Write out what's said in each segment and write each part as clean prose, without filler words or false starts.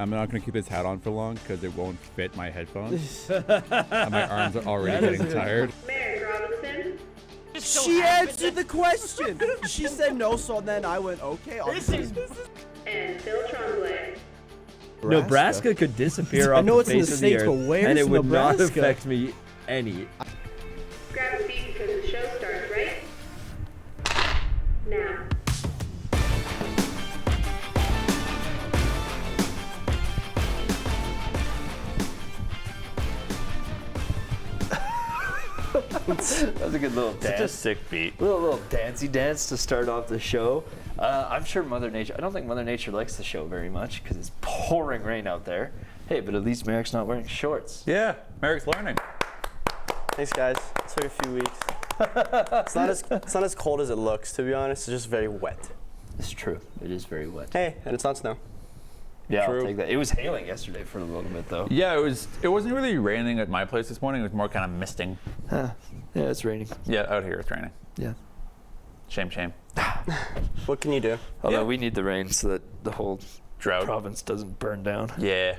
I'm not going to keep this hat on for long because it won't fit my headphones. And my arms are already getting tired. Mary Robinson. She answered the question. She said no, so then I went, okay. And Phil Tremblay. Nebraska could disappear off I know the it's in the face of the States, earth, but where's and it would not Nebraska? affect me any. Grab a seat because the show starts right now. That was a good little dance. Such a sick beat. Little dancey dance to start off the show. I'm sure Mother Nature, I don't think Mother Nature likes the show very much because it's pouring rain out there. Hey, but at least Merrick's not wearing shorts. Yeah, Merrick's learning. Thanks, guys. It took a few weeks. It's not as cold as it looks, to be honest. It's just very wet. It's true. It is very wet. Hey, and it's not snow. Yeah, True. I'll take that. It was hailing yesterday for a little bit, though. Yeah, it wasn't really raining at my place this morning. It was more kind of misting. Yeah, it's raining. Yeah, out here it's raining. Yeah. Shame. What can you do? Although Yeah. we need the rain so that the whole Drought. province doesn't burn down. Yeah.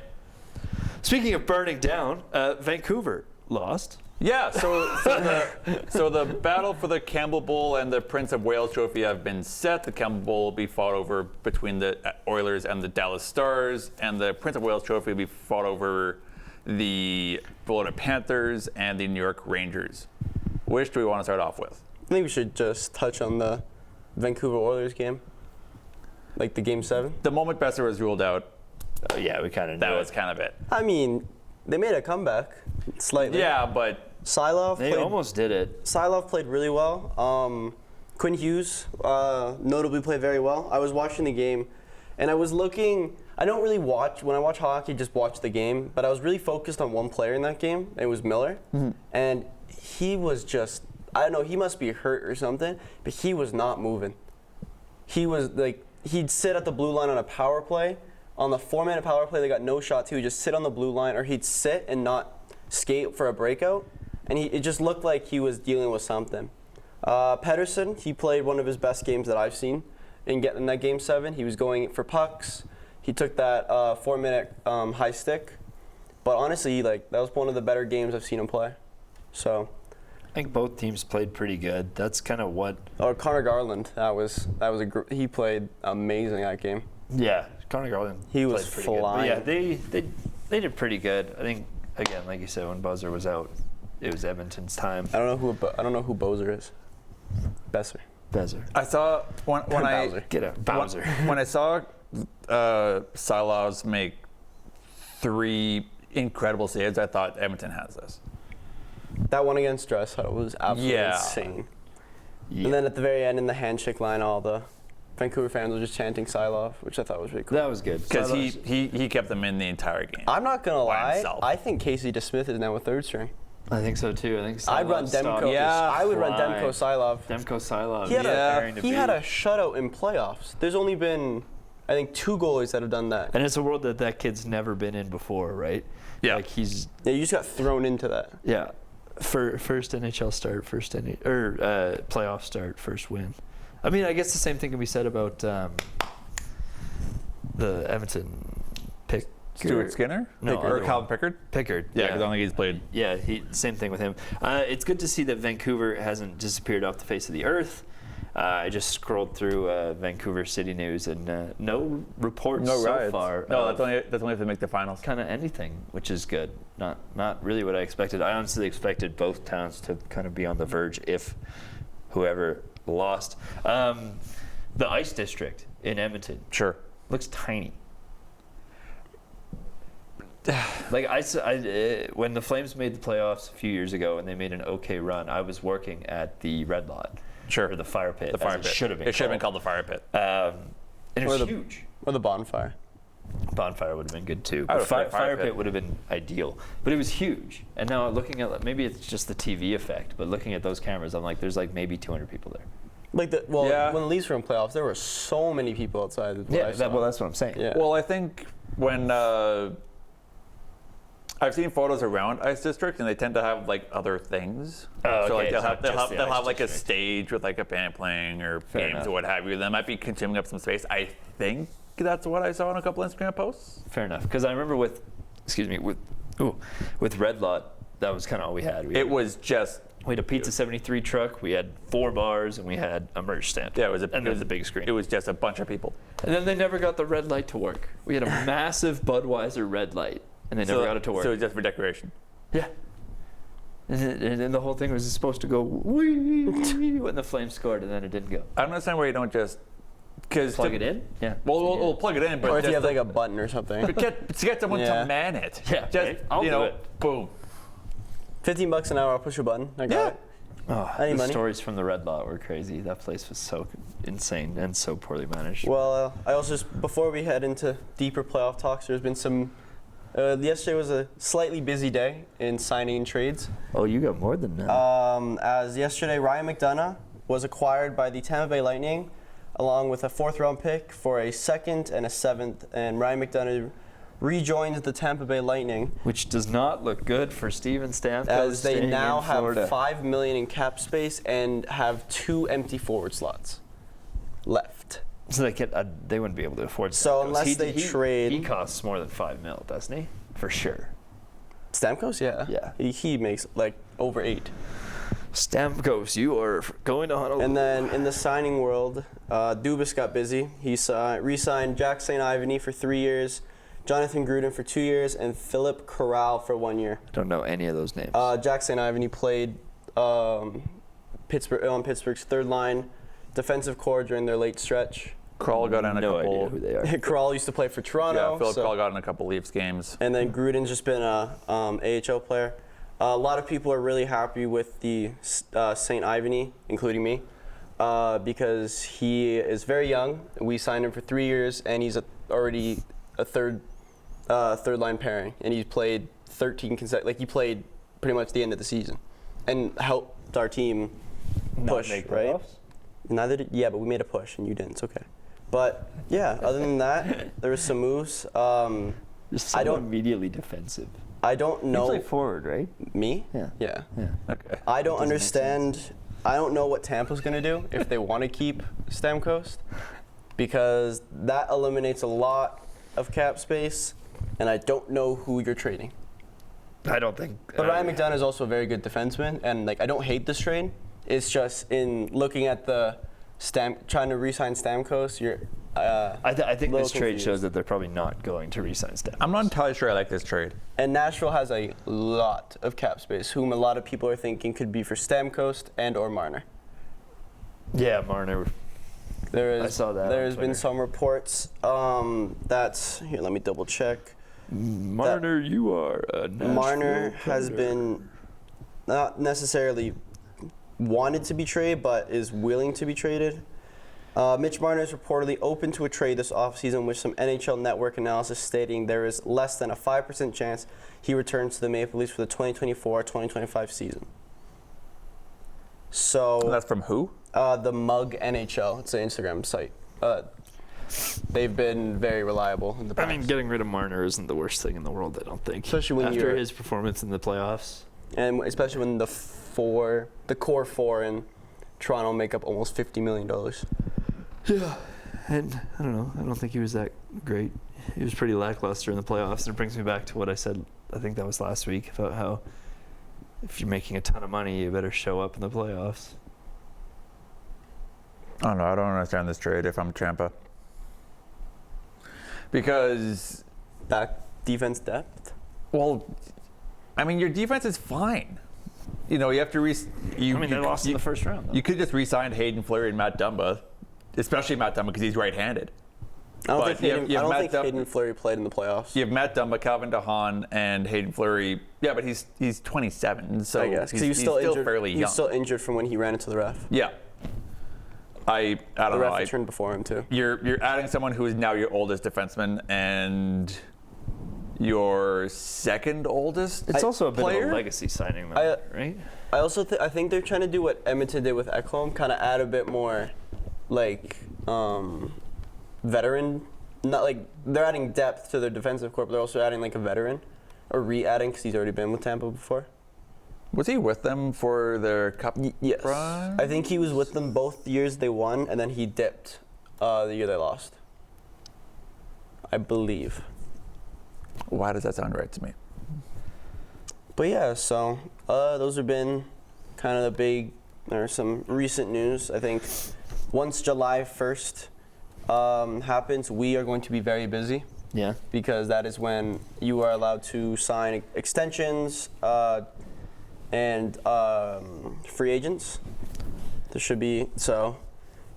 Speaking of burning down, Vancouver lost. Yeah, so the battle for the Campbell Bowl and the Prince of Wales Trophy have been set. The Campbell Bowl will be fought over between the Oilers and the Dallas Stars, and the Prince of Wales Trophy will be fought over the Florida Panthers and the New York Rangers. Which do we want to start off with? I think we should just touch on the Vancouver Oilers game. Like the Game 7. The moment Besser was ruled out, Oh, yeah, we kind of that was kind of it. I mean, they made a comeback slightly. Yeah, but They almost did it. Sylov played really well. Quinn Hughes notably played very well. I was watching the game, and I was looking. I don't really watch when I watch hockey. Just watch the game, but I was really focused on one player in that game. And it was Miller, and he was just. I don't know. He must be hurt or something, but he was not moving. He was like he'd sit at the blue line on a power play. On the 4-minute power play, they got no shots. He would just sit on the blue line, or he'd sit and not skate for a breakout. And it just looked like he was dealing with something. Pedersen, he played one of his best games that I've seen in that Game 7. He was going for pucks. He took that 4-minute high stick. But honestly, that was one of the better games I've seen him play. So, I think both teams played pretty good. That's kind of what. or Connor Garland, he played amazing that game. Yeah, Connor Garland. He was played pretty flying. good. But yeah, they did pretty good. I think again, like you said, when Buzzer was out, it was Edmonton's time. I don't know who Bozer is. Besser. Buzzer. I saw when I Bowser. Get out, Bowser. when I saw Silos make 3 incredible saves, I thought Edmonton has this. That one against Dress was absolutely Yeah. insane. Yeah. And then at the very end in the handshake line, all the Vancouver fans were just chanting Sylov, which I thought was really cool. That was good. Because he kept them in the entire game. I'm not going to by lie. himself. I think Casey DeSmith is now a third string. I think so too. I think I'd run Silov's stock Demko. is I would run flying. Demko Sylov. Demko Silov. He had, Yeah. he had a shutout in playoffs. There's only been, I think, 2 goalies that have done that. And it's a world that kid's never been in before, right? Yeah. Like he's Yeah, you just got thrown into that. first NHL start, playoff start, first win. I mean, I guess the same thing can be said about the Edmonton pick. Stuart Skinner? No, or other Calvin Pickard? Pickard. Yeah, because I don't think he's played. Yeah, same thing with him. It's good to see that Vancouver hasn't disappeared off the face of the earth. I just scrolled through Vancouver City News and no reports No so riots. far. No, of that's only if they make the finals. kind of anything, which is good. Not really what I expected. I honestly expected both towns to kind of be on the verge if whoever lost. The Ice District in Edmonton Sure. looks tiny. Like when the Flames made the playoffs a few years ago and they made an okay run, I was working at the Red Lot. Sure. Or the Fire Pit. The fire as pit. It should have been. It should have been called the fire pit. And it Or was the- huge. Or the bonfire. Bonfire would have been good too. I But would have played fire Fire pit Pit. would have been ideal. But it was huge. And now looking at maybe it's just the TV effect, but looking at those cameras, I'm like, there's like maybe 200 people there. Yeah. When the Leafs were in playoffs, there were so many people outside. That's what I'm saying. Yeah. Well, I think when I've seen photos around Ice District, and they tend to have like other things. Oh, So okay, like it's not just the they'll Ice have like a District. stage with like a band playing or games enough. or what have you. That might be consuming up some space. I think that's what I saw on a couple Instagram posts. Fair enough. Because I remember with Red Lot, that was kind of all we had. We had a Pizza 73 truck, we had 4 bars, and we had a merch stand. Yeah, and then the big screen. It was just a bunch of people. And then they never got the red light to work. We had a massive Budweiser red light, and they never got it to work. So it was just for decoration. Yeah. And then the whole thing was supposed to go wee when the Flames scored, and then it didn't go. I don't understand why you don't just Plug it in? Yeah. Well, we'll plug it in, but Or if just you have like a button or something. to get someone Yeah. to man it. Yeah, Just, right? I'll do it. boom. $15 an hour, I'll push a button. I got it. Oh, Any the money? stories from the Red Lot were crazy. That place was so insane and so poorly managed. Well, I also before we head into deeper playoff talks, there's been some. Yesterday was a slightly busy day in signing and trades. Oh, you got more than that. As yesterday, Ryan McDonagh was acquired by the Tampa Bay Lightning, along with a 4th-round pick for a 2nd and a 7th. And Ryan McDonagh rejoined the Tampa Bay Lightning, Which does not look good for Steven Stamkos. as they staying now in have Florida. $5 million in cap space and have 2 empty forward slots left. So they wouldn't be able to afford. So Stamkos. unless they trade- he costs more than $5 million, doesn't he? For sure. Stamkos, yeah. Yeah. He makes like over 8. Stamkos, you are going to Honolulu. And then in the signing world, Dubas got busy. He re-signed Jack St. Ivany for 3 years, Jonathan Gruden for 2 years, and Philip Corral for 1 year. Don't know any of those names. Jack St. Ivany played Pittsburgh on Pittsburgh's 3rd line defensive core during their late stretch. Kral got in a no couple. idea who they are. Corral used to play for Toronto. Yeah, Philip so- Kral got in a couple Leafs games. And then Gruden's just been a AHL player. A lot of people are really happy with the St. Ivany, including me, because he is very young. We signed him for 3 years, and he's already a third line pairing, and he played 13 he played pretty much the end of the season, and helped our team push, right? But we made a push, and you didn't. It's okay. But yeah, other than that, there was some moves. Just so immediately defensive. I don't know. You play forward, right? Me? Yeah. Yeah. Okay. I don't understand. I don't know what Tampa's going to do if they want to keep Stamkos, because that eliminates a lot of cap space, and I don't know who you're trading. I don't think. But Ryan McDonagh is also a very good defenseman, and I don't hate this trade. It's just in looking at the trying to re-sign Stamkos, you're. I think little this trade confused. shows that they're probably not going to re-sign Stamkos. I'm not entirely sure I like this trade. And Nashville has a lot of cap space, whom a lot of people are thinking could be for Stamkos and or Marner. Yeah, Marner. I saw that on There's been Twitter. some reports. That's here. Let me double check. Marner, you are a Nashville Marner has Predator. been not necessarily wanted to be traded, but is willing to be traded. Mitch Marner is reportedly open to a trade this offseason, with some NHL Network analysis stating there is less than a 5% chance he returns to the Maple Leafs for the 2024-2025 season. So That's from who? the Mug NHL. It's an Instagram site. They've been very reliable in the I past. mean, getting rid of Marner isn't the worst thing in the world, I don't think. Especially when after you're- his performance in the playoffs. And especially when the core four in Toronto make up almost $50 million. Yeah, and I don't know. I don't think he was that great. He was pretty lackluster in the playoffs. And it brings me back to what I said, I think that was last week, about how if you're making a ton of money, you better show up in the playoffs. I don't know. I don't understand this trade if I'm Tampa. Because, Back defense depth. well, I mean, your defense is fine. You know, you have to They lost in the first round, though. You could just re-sign Hayden Fleury and Matt Dumba, especially Matt Dumba because he's right-handed. I don't But think you have Matt Hayden, Hayden Fleury played in the playoffs. You have Matt Dumba, Calvin DeHaan, and Hayden Fleury. Yeah, but he's 27, so I guess because he's he was still injured. fairly He young. was still injured from when he ran into the ref. Yeah. I The don't ref know. returned before him too. You're adding someone who is now your oldest defenseman and your second oldest. It's also a bit player? of a legacy signing, though, right? I also I think they're trying to do what Edmonton did with Ekholm, kind of add a bit more, veteran. Not like they're adding depth to their defensive corps, but they're also adding like a veteran, or re-adding because he's already been with Tampa before. Was he with them for their cup Yes, run? I think he was with them both years they won, and then he dipped the year they lost. I believe. Why does that sound right to me? But yeah, so those have been kind of the big, or some recent news. I think once July 1st happens, we are going to be very busy. Yeah. Because that is when you are allowed to sign extensions and free agents. There should be, so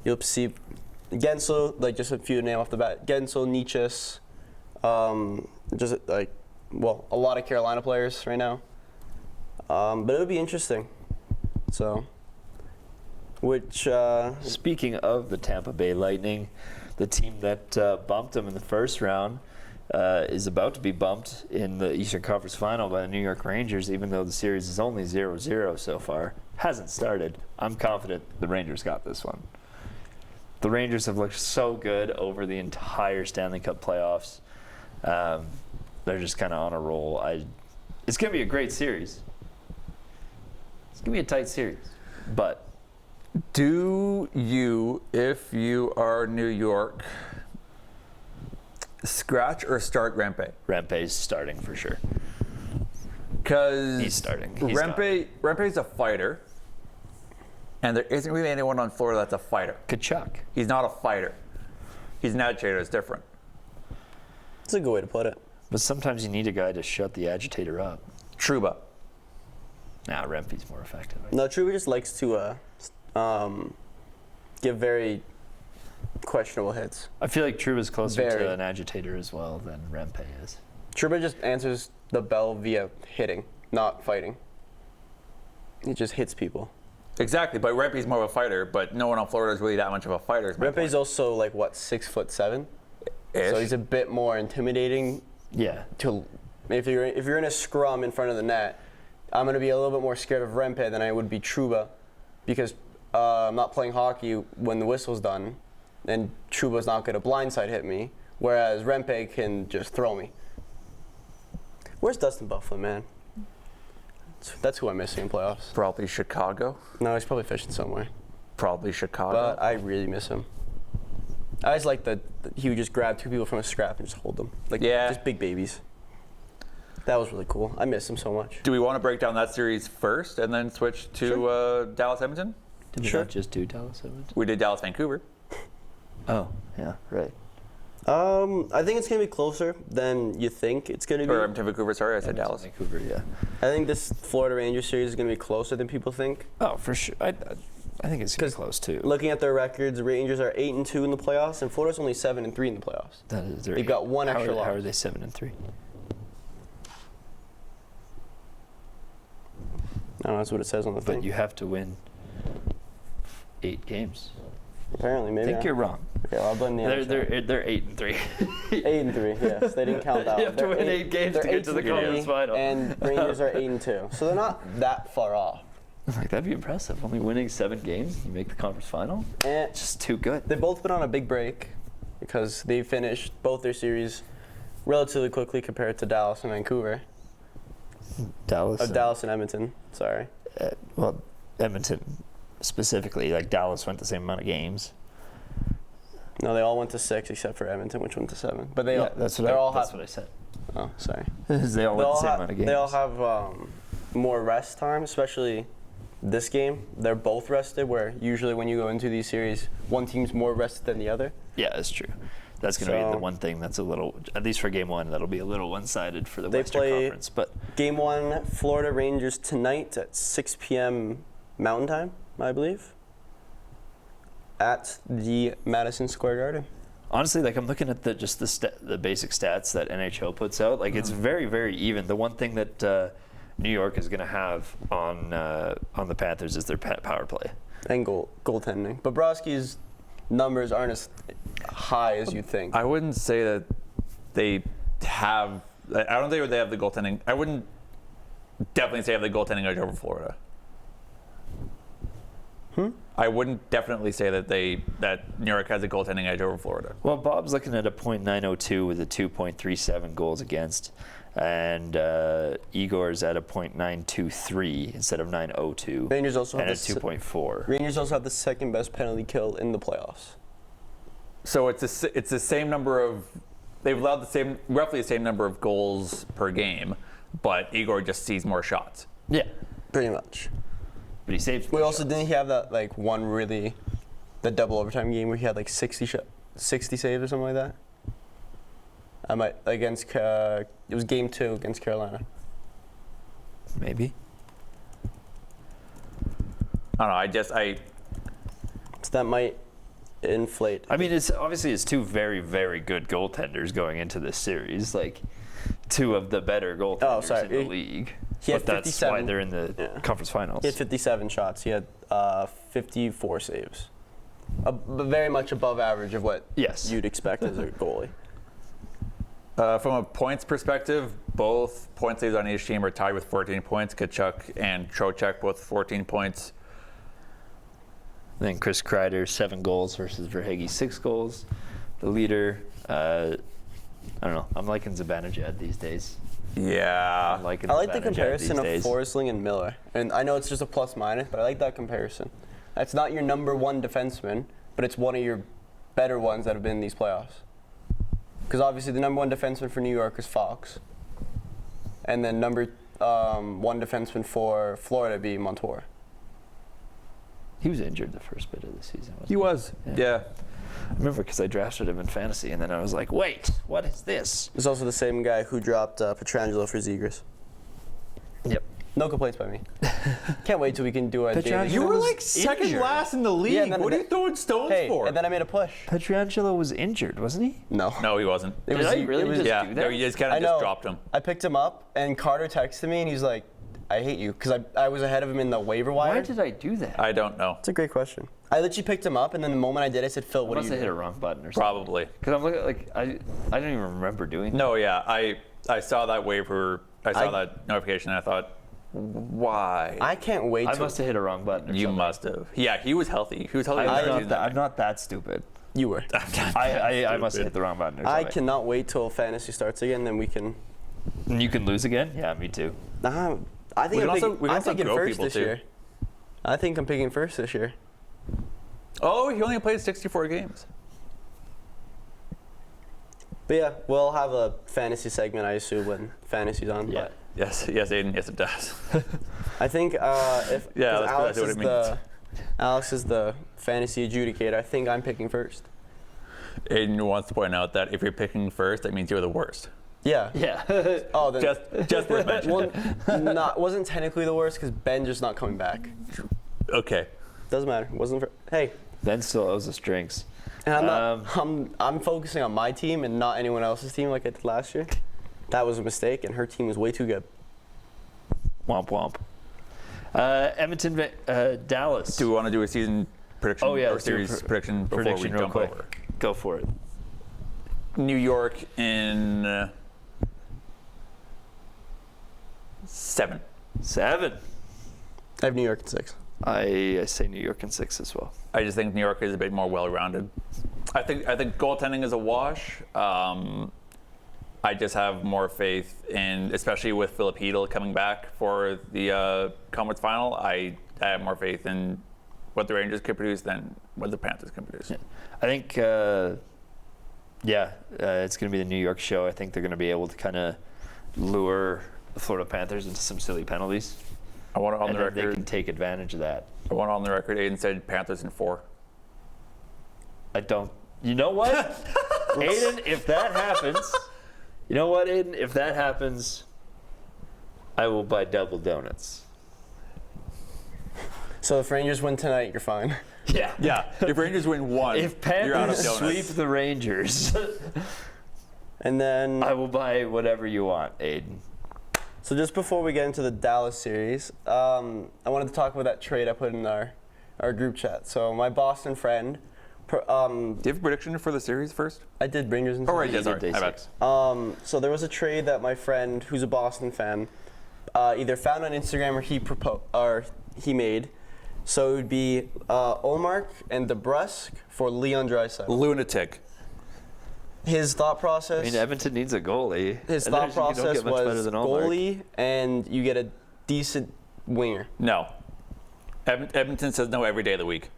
you'll see Gensel, like just a few name off the bat, Gensel, Nichas, just like, well, a lot of Carolina players right now. But it would be interesting. So, which... Speaking of the Tampa Bay Lightning, the team that bumped them in the first round is about to be bumped in the Eastern Conference Final by the New York Rangers, even though the series is only 0-0 so far. Hasn't started. I'm confident the Rangers got this one. The Rangers have looked so good over the entire Stanley Cup playoffs. They're just kind of on a roll. It's going to be a great series. It's going to be a tight series. But Do you, if you are New York, scratch or start Rempe? Rempe's starting for sure. Because He's starting. Rempe's a fighter, and there isn't really anyone on Florida that's a fighter. Kachuk. He's not a fighter. He's an agitator. It's different. That's a good way to put it. But sometimes you need a guy to shut the agitator up. Trouba. Nah, Rempe's more effective. No, Truby just likes to give very questionable hits. I feel like Trouba's closer Very. to an agitator as well than Rempe is. Truba just answers the bell via hitting, not fighting. He just hits people. Exactly, but Rempe's more of a fighter, but no one on Florida is really that much of a fighter. is my Rempe's point. also like what, 6'7", Ish. so he's a bit more intimidating. Yeah. To if you're in a scrum in front of the net, I'm gonna be a little bit more scared of Rempe than I would be Trouba, because I'm not playing hockey when the whistle's done, and Trouba's not gonna blindside hit me, whereas Rempe can just throw me. Where's Dustin Bufflin, man? That's who I'm missing in playoffs. Probably Chicago. No, he's probably fishing somewhere. Probably Chicago. But I really miss him. I just like that he would just grab two people from a scrap and just hold them. Like, Yeah. just big babies. That was really cool. I miss him so much. Do we want to break down that series first and then switch to Dallas Edmonton? Did we Sure. not just do Dallas Edmonton? We did Dallas Vancouver. Oh, yeah, right. I think it's going to be closer than you think it's going to be. Or Edmonton Vancouver, sorry, I said Dallas. Vancouver, yeah. I think this Florida Rangers series is going to be closer than people think. Oh, for sure. I think it's going to be close too. Looking at their records, the Rangers are 8-2 in the playoffs, and Florida's only 7-3 in the playoffs. That is They've got one extra loss. How are they 7-3? I don't know, that's what it says on the thing. But you have to win 8 games. Apparently, maybe. I think you're wrong. Okay, well, I'll blame the NHL. They're 8-3. 8-3, yes. They didn't count that. You have to win 8 games to get to the conference final. And Rangers are 8-2, so they're not that far off. Like, that'd be impressive. Only winning 7 games, you make the conference final. And It's just too good. they've both been on a big break because they finished both their series relatively quickly compared to Dallas and Vancouver. Dallas. Dallas and Edmonton. Sorry. Well, Edmonton specifically. Like, Dallas went the same amount of games. No, they all went to 6 except for Edmonton, which went to 7. But they all, that's they're all that's have, what I said. Oh, sorry. They all went the same amount of games. They all have more rest time, especially this game. They're both rested, where usually when you go into these series, one team's more rested than the other. Yeah, that's true. That's going to be So- the one thing that's a little, at least for game 1, that'll be a little one-sided for the They Western play- Conference. But Game 1, Florida Rangers tonight at 6 p.m. Mountain Time, I believe, at the Madison Square Garden. honestly, like, I'm looking at the basic stats that NHL puts out. Like, it's very, very even. The one thing that New York is going to have on the Panthers is their power play. And goaltending. Bobrovsky's numbers aren't as high as you think. I wouldn't say that they have. I don't think they have the goaltending. I wouldn't definitely say they have the goaltending edge over Florida. I wouldn't definitely say that New York has a goaltending edge over Florida. Well, Bob's looking at a .902 with a 2.37 goals against, and Igor's at a .923 instead of 902, Rangers also and a have the 2.4. Rangers also have the second best penalty kill in the playoffs. So it's the same number of they've allowed roughly the same number of goals per game, but Igor just sees more shots. Yeah, Pretty much. but he saved. We more also shots. didn't he have that like one really, the double overtime game where he had like 60 saves or something like that. I might against it was game 2 against Carolina. maybe. I don't know. So that might inflate. I mean, it's two very, very good goaltenders going into this series. Like, two of the better goaltenders in the league. He had but that's why 57. they're in the conference finals. He had 57 shots. He had 54 saves. Very much above average of what you'd expect as a goalie. From a points perspective, both point saves on each team are tied with 14 points. Tkachuk and Trocheck both 14 points. Then Chris Kreider, 7 goals versus Verhaeghe, 6 goals. The leader, I don't know. I'm liking Zibanejad these days. Yeah. I like the comparison of Forsling and Miller. And I know it's just a plus-minus, but I like that comparison. That's not your number 1 defenseman, but it's one of your better ones that have been in these playoffs. Because obviously the number 1 defenseman for New York is Fox. And then number 1 defenseman for Florida be Montour. He was injured the first bit of the season. He was. Yeah. I remember because I drafted him in fantasy, and then I was like, wait, what is this? It's also the same guy who dropped Pietrangelo for Zegras. Yep. No complaints by me. Can't wait till we can do a daily. You were was like second injured. last in the league. Yeah, what are you throwing stones Hey, for? and then I made a push. Pietrangelo was injured, wasn't he? No. No, he wasn't. It Did I really just Yeah, do no, that? you just kind I of know. just dropped him. I picked him up, and Carter texted me, and he's like, I hate you, because I was ahead of him in the waiver wire. Why did I do that? I don't know. That's a great question. I literally picked him up, and then the moment I did, I said, Phil, I what do must you have hit a do? wrong button or something. Probably. Because I'm looking like I don't even remember doing that. No, yeah. I saw that waiver. I saw that notification, and I thought, why? I can't wait I to. must have hit a wrong button or You something. must have. Yeah, he was healthy. He was healthy. I'm not that stupid. You were. I must have hit the wrong button or I something. cannot wait till fantasy starts again, then we can. And you can lose again? Yeah, me too. I think We can I'm also- picking, we can I'm also picking grow first people this too. year. I think I'm picking first this year. Oh, he only played 64 games. But yeah, we'll have a fantasy segment, I assume, when fantasy's on. Yeah. Yes, Aiden. Yes, it does. But I think if Yeah, 'cause that's Alex what is it means. Alex is the fantasy adjudicator, I think I'm picking first. Aiden wants to point out that if you're picking first, that means you're the worst. Yeah. Yeah. Oh, then Just worth mentioning. wasn't technically the worst because Ben just not coming back. Okay. Doesn't matter. Hey, Ben still owes us drinks. and I'm focusing on my team and not anyone else's team like I did last year. That was a mistake, and her team was way too good. Womp womp. Edmonton, Dallas. Do we want to do a season prediction Oh, yeah, or let's do a series prediction before prediction we real jump quick. over? Go for it. New York in 7. 7. I have New York in 6. I say New York in 6 as well. I just think New York is a bit more well-rounded. I think goaltending is a wash. I just have more faith in, especially with Philip Hedl coming back for the conference final. I have more faith in what the Rangers can produce than what the Panthers can produce. Yeah. I think, it's going to be the New York show. I think they're going to be able to kind of lure the Florida Panthers into some silly penalties. I want it on And the then they record. can take advantage of that. I want it on the record. Aiden said Panthers in 4. I don't. You know what? Aiden, if that happens, I will buy double donuts. So if Rangers win tonight, you're fine. Yeah. Yeah. If Rangers win 1, If you're out of Panthers donuts. sweep the Rangers, And then, I will buy whatever you want, Aiden. so just before we get into the Dallas series, I wanted to talk about that trade I put in our group chat. So my Boston friend, Do you have a prediction for the series first? I did Rangers in Oh, right. You Yeah, did sorry. day My bad. 6. So there was a trade that my friend, who's a Boston fan, either found on Instagram or he made. So it would be Omark and DeBrusque for Leon Draisaitl. Lunatic. His thought process. I mean, Edmonton needs a goalie. His And thought there's- you don't process get much better was than Ullmark. goalie, and you get a decent winger. No. Edmonton says no every day of the week.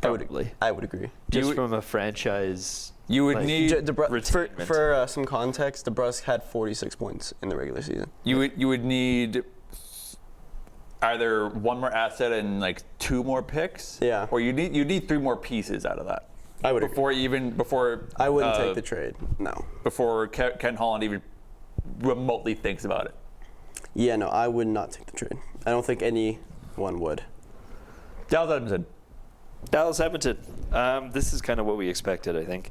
Probably. I would agree. Just You- from a franchise You would Like, need retirement. For some context, DeBrusque had 46 points in the regular season. you would need either one more asset and like 2 more picks. Yeah. Or you need 3 more pieces out of that. I would before I wouldn't take the trade. No. Before Ken Holland even remotely thinks about it. Yeah, no, I would not take the trade. I don't think anyone would. Dallas Edmonton. Dallas Edmonton. This is kind of what we expected, I think.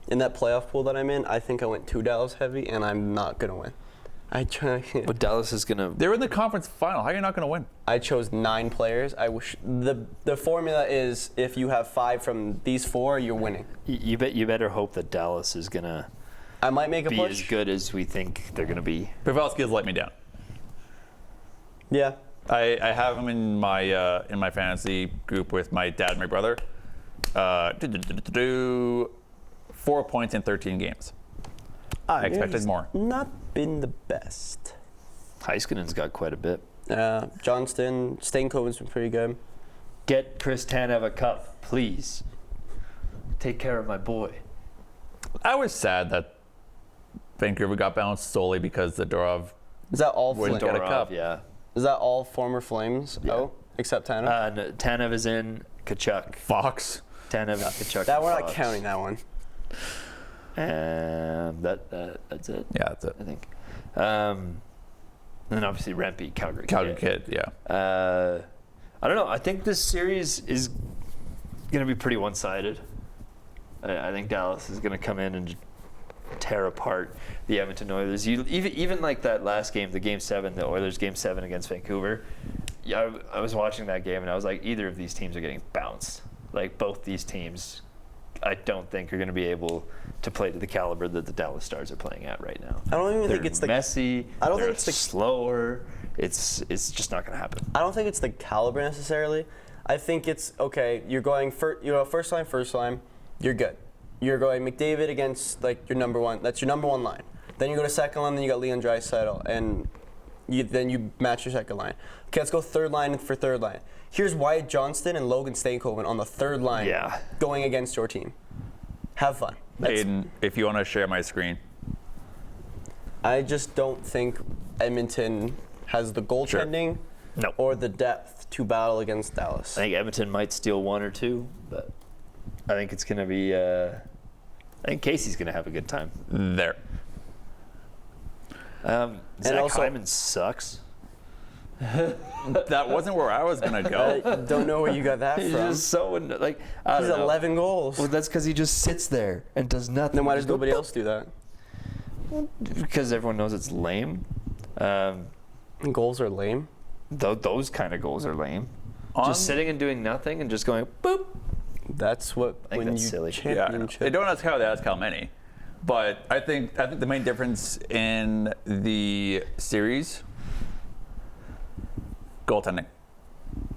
In that playoff pool that I'm in, I think I went too Dallas heavy, and I'm not gonna win. But Dallas is gonna. They're in the conference final. How are you not going to win? I chose 9 players. I wish the formula is if you have 5 from these 4, you're winning. You better hope that Dallas is gonna I might make a be push. as good as we think they're gonna be. Pavelski has let me down. Yeah. I have him in my fantasy group with my dad and my brother. 4 points in 13 games. I expected more. Not been the best. Heiskanen's got quite a bit. Johnston, Stankoven's been pretty good. Get Chris Tanev a cup, please. Take care of my boy. I was sad that Vancouver got bounced solely because Zadorov Is that all? Wouldn't Flames? get a cup. Yeah. Is that all former Flames? Yeah. Oh, except Tanev. No, Tanev is in. Kachuk. Fox. Tanev, Kachuk. That we're not Fox. counting that one. And that's it. Yeah, that's it. I think. And then obviously Rempe, Calgary. Calgary Kid, yeah. I don't know. I think this series is going to be pretty one-sided. I think Dallas is going to come in and just tear apart the Edmonton Oilers. Even like that last game, the Game 7, the Oilers Game 7 against Vancouver. Yeah, I was watching that game and I was like, either of these teams are getting bounced. Like both these teams, I don't think are going to be able to play to the caliber that the Dallas Stars are playing at right now. I don't even They're think it's the messy. I don't they're think it's the slower. It's just not going to happen. I don't think it's the caliber necessarily. I think it's okay. You're going first line. You're good. You're going McDavid against like your number one. That's your number one line. Then you go to second line. Then you got Leon Draisaitl, and then you match your second line. Okay, let's go third line for third line. Here's Wyatt Johnston and Logan Stankoven on the third line. Yeah. Going against your team. Have fun. Aiden, if you want to share my screen. I just don't think Edmonton has the goaltending No. or the depth to battle against Dallas. I think Edmonton might steal 1 or 2, but I think it's going to be. I think Casey's going to have a good time. There. Zach also- Hyman sucks. That wasn't where I was going to go. I don't know where you got that He's from. just so like. I He's don't know. 11 goals. Well, that's because he just sits there and does nothing. Then why does Just go, nobody else do that? Because everyone knows it's lame. Goals are lame. Those kind of goals are lame. On- Just sitting and doing nothing and just going boop. That's what I think when that's you silly. Yeah, I know. championship. They don't ask how, they ask how many. But I think the main difference in the series, goaltending.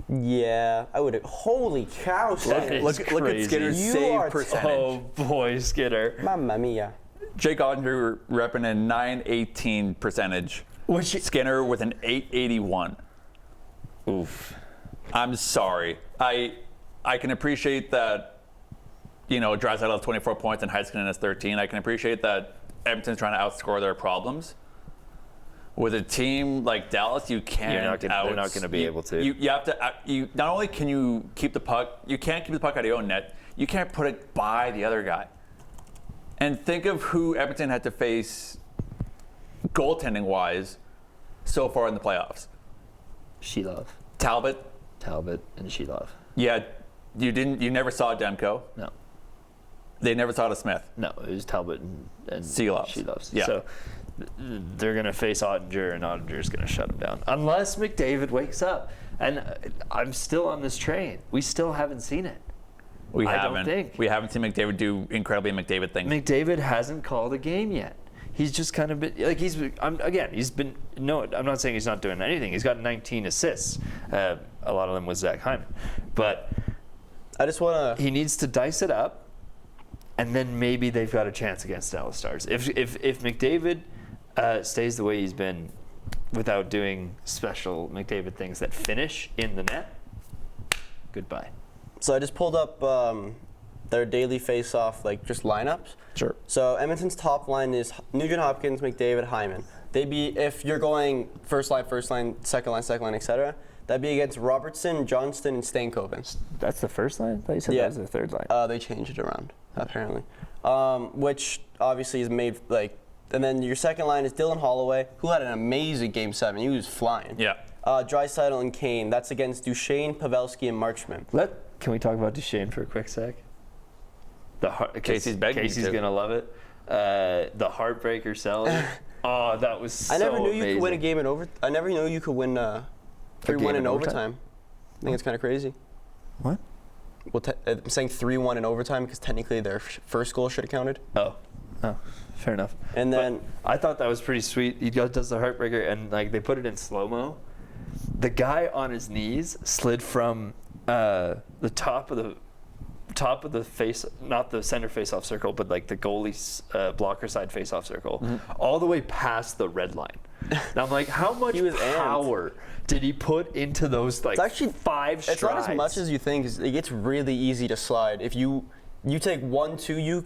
Yeah, I would. Holy cow! That is Look at crazy. Skinner's You save are percentage. Oh boy, Skinner. Mamma mia. Jake Ottinger repping a 918 percentage. Skinner with an 881. Oof. I'm sorry. I can appreciate that, Draisaitl has 24 points and Heiskanen has 13. I can appreciate that Edmonton's trying to outscore their problems. With a team like Dallas, you can't. They're not going to be able to. You have to. You not only can you keep the puck, you can't keep the puck out of your own net. You can't put it by the other guy. And think of who Edmonton had to face, goaltending-wise, so far in the playoffs. Sheilov. Talbot. And Sheilov. Yeah, you never saw Demko. No. They never saw the Smith. No, it was Talbot and Sheilov. Sheilovs. Yeah. So they're going to face Ottinger, and Ottinger's going to shut him down. Unless McDavid wakes up. And I'm still on this train. We still haven't seen it. We I haven't. don't think. We haven't seen McDavid do incredibly McDavid things. McDavid hasn't called a game yet. He's just kind of been like I'm not saying he's not doing anything. He's got 19 assists. A lot of them with Zach Hyman, but I just want to. he needs to dice it up, and then maybe they've got a chance against Dallas Stars. If McDavid stays the way he's been, without doing special McDavid things that finish in the net, goodbye. So I just pulled up their daily face-off, like just lineups. Sure. So Edmonton's top line is Nugent Hopkins, McDavid, Hyman. They'd be, if you're going first line, second line, etc., that'd be against Robertson, Johnston, and Stankoven. That's the first line? I thought you said that was the third line. They changed it around, apparently. Which obviously is made, like, and then your second line is Dylan Holloway, who had an amazing Game 7. He was flying. Yeah. Draisaitl and Kane. That's against Duchesne, Pavelski, and Marchment. Can we talk about Duchesne for a quick sec? Casey's begging me Casey's to. going to love it. The heartbreaker Selke. Oh, that was so I never knew you amazing. could win a game in over. I never knew you could win 3-1 in overtime. I think it's kind of crazy. What? Well, I'm saying 3-1 in overtime because technically their first goal should have counted. Oh, fair enough. And then I thought that was pretty sweet. He does the heartbreaker, and like they put it in slow mo. The guy on his knees slid from the top of the face, not the center face-off circle, but like the goalie's blocker side face-off circle, all the way past the red line. And I'm like, how much power did he put into those like it's actually 5 strides? It's not as much as you think. It gets really easy to slide. If you take 1, 2,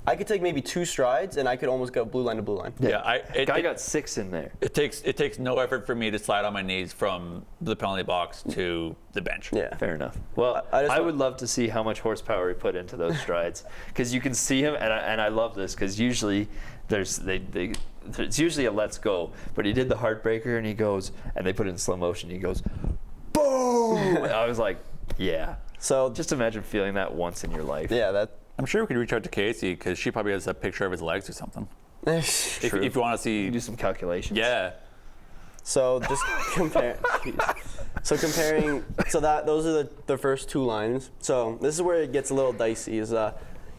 I could take maybe 2 strides and I could almost go blue line to blue line. Yeah, Guy got 6 in there. It takes no effort for me to slide on my knees from the penalty box to the bench. Yeah. Fair enough. Well, I would love to see how much horsepower he put into those strides, because you can see him, and I love this because usually it's usually a let's go, but he did the heartbreaker and he goes, and they put it in slow motion. He goes, boom! And I was like, yeah. So Just imagine feeling that once in your life. yeah, I'm sure we could reach out to Casey because she probably has a picture of his legs or something. that. If you want to see, You do some calculations. yeah. So just compare. Comparing. So those are the first 2 lines. So this is where it gets a little dicey. Is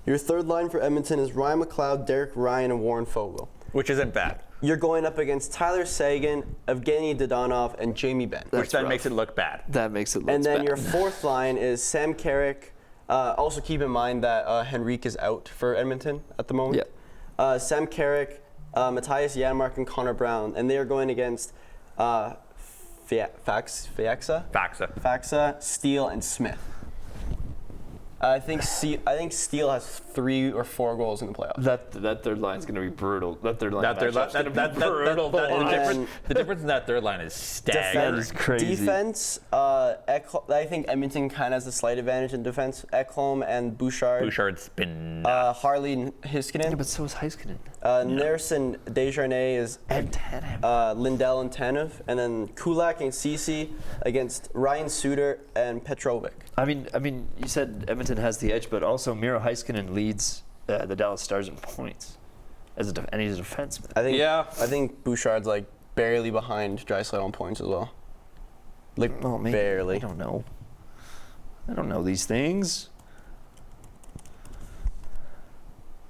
your third line for Edmonton is Ryan McLeod, Derek Ryan, and Warren Fogle. Which isn't bad. You're going up against Tyler Seguin, Evgeny Dodonov, and Jamie Benn. Which then rough. makes it look bad. That makes it look And then bad. your fourth line is Sam Carrick. Also keep in mind that Henrique is out for Edmonton at the moment. Yeah. Sam Carrick, Matthias Janmark, and Connor Brown. And they are going against Faxa, Steele, and Smith. I think Steele has 3 or 4 goals in the playoffs. That third line's going to be brutal. That third line The difference in that third line is staggering. That is crazy. Defense, I think Edmonton kind of has a slight advantage in defense. Ekholm and Bouchard. Bouchard's been Harley and Heiskanen. Yeah, but so is Heiskanen. Nurse and Desjardins is And Tanev. Lindell and Tanev. And then Kulak and Ceci against Ryan Suter and Petrovic. I mean, you said Edmonton has the edge, but also Miro Heiskanen leads the Dallas Stars in points, and he's a defenseman. I think Bouchard's like barely behind Draisaitl on points as well. Like Maybe. barely. I don't know. I don't know these things.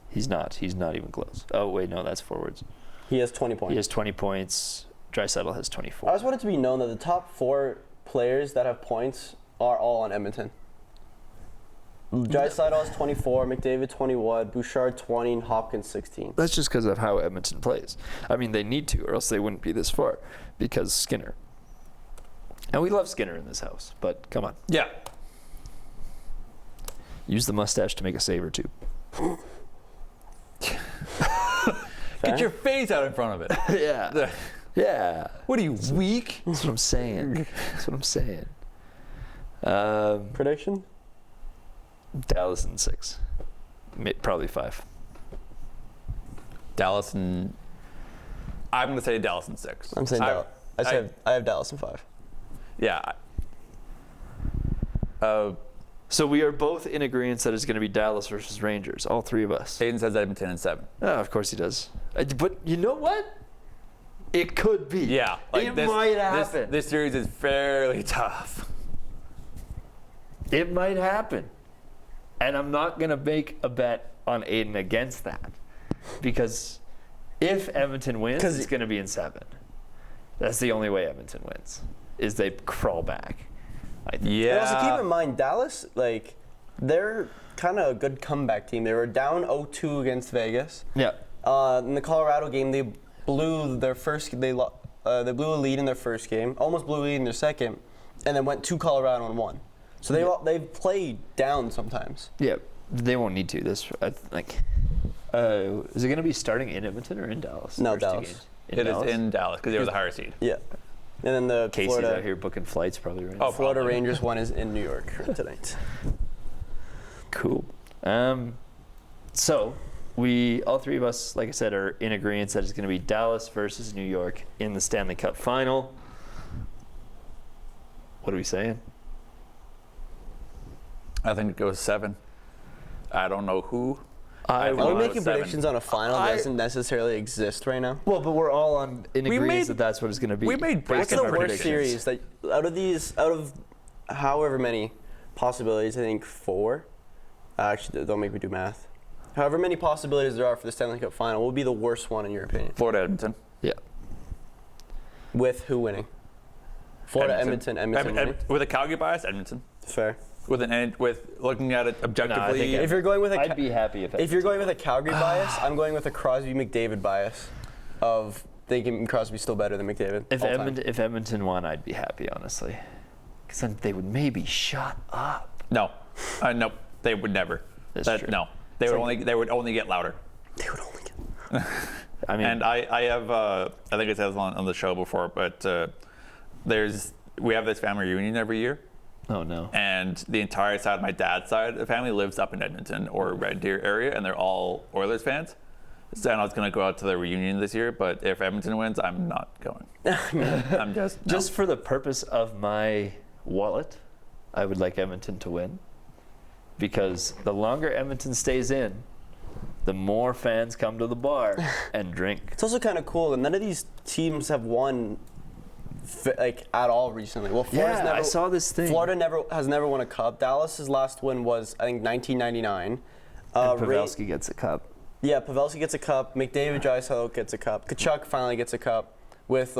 He's not even close. Oh wait, no, that's forwards. He has 20 points. He has 20 points. Draisaitl has 24. I just want it to be known that the top 4 players that have points are all on Edmonton. Draisaitl has 24, McDavid 21, Bouchard 20, and Hopkins 16. That's just because of how Edmonton plays. I mean, they need to, or else they wouldn't be this far, because Skinner. And we love Skinner in this house, but come on. Yeah. Use the mustache to make a save or two. Get your face out in front of it. Yeah. Yeah. What are you, weak? That's what I'm saying. That's what I'm saying. Prediction? Dallas in 6. Probably 5. Dallas and I'm going to say Dallas in 6. I'm saying Dallas. I have Dallas in 5. Yeah. So we are both in agreement that it's going to be Dallas versus Rangers, all 3 of us. Aiden says Edmonton in 7. Oh, of course he does. But you know what? It could be. Yeah. It might happen. This series is fairly tough. It might happen. And I'm not going to make a bet on Aiden against that. Because if Edmonton wins, it's going to be in 7. That's the only way Edmonton wins, is they crawl back. Yeah. And also keep in mind, Dallas, like, they're kind of a good comeback team. They were down 0-2 against Vegas. Yeah. In the Colorado game, they blew their first. They blew a lead in their first game, almost blew a lead in their second, and then went to Colorado and won. So they've played down sometimes. Yeah. They won't need to. Is it going to be starting in Edmonton or in Dallas? No, First two Dallas. games? It is in Dallas because they were the higher seed. Yeah. And then the Casey's Florida, out here booking flights probably right now. Oh, Florida probably. Rangers one is in New York tonight. Cool. So we, all three of us, like I said, are in agreement that it's going to be Dallas versus New York in the Stanley Cup final. What are we saying? I think it goes 7. I don't know who. I think Are we it making goes 7. predictions on a final that I- doesn't necessarily exist right now? Well, but we're all in We agreement made- that that's what it's going to be. we made What's bracket the worst predictions. series that out of however many possibilities? I think 4. Actually, don't make me do math. However many possibilities there are for the Stanley Cup final, what would be the worst one in your opinion? Florida, Edmonton. Yeah. With who winning? Florida, Edmonton winning. With a Calgary bias, Edmonton. Fair. With looking at it objectively. think If you're going with I'd be happy if you're going with a Calgary bias, I'm going with a Crosby McDavid bias of thinking Crosby's still better than McDavid. If all time. if Edmonton won, I'd be happy, honestly. Because then they would maybe shut up. No, no, they would never. That's true. No, they would only get louder. They would only get. I mean, And I have I think I said this on the show before, but we have this family reunion every year, oh no. and the entire side of my dad's side of the family lives up in Edmonton or Red Deer area, and they're all Oilers fans. So I was going to go out to the reunion this year, but if Edmonton wins, I'm not going. I'm Just for the purpose of my wallet, I would like Edmonton to win. Because the longer Edmonton stays in, the more fans come to the bar and drink. It's also kind of cool that none of these teams have won at all recently. Well, Florida's Yeah, never, I saw this thing. Florida has never won a cup. Dallas's last win was I think 1999. And Pavelski gets a cup. Yeah, Pavelski gets a cup. McDavid, Draisaitl gets a cup. Kachuk finally gets a cup. With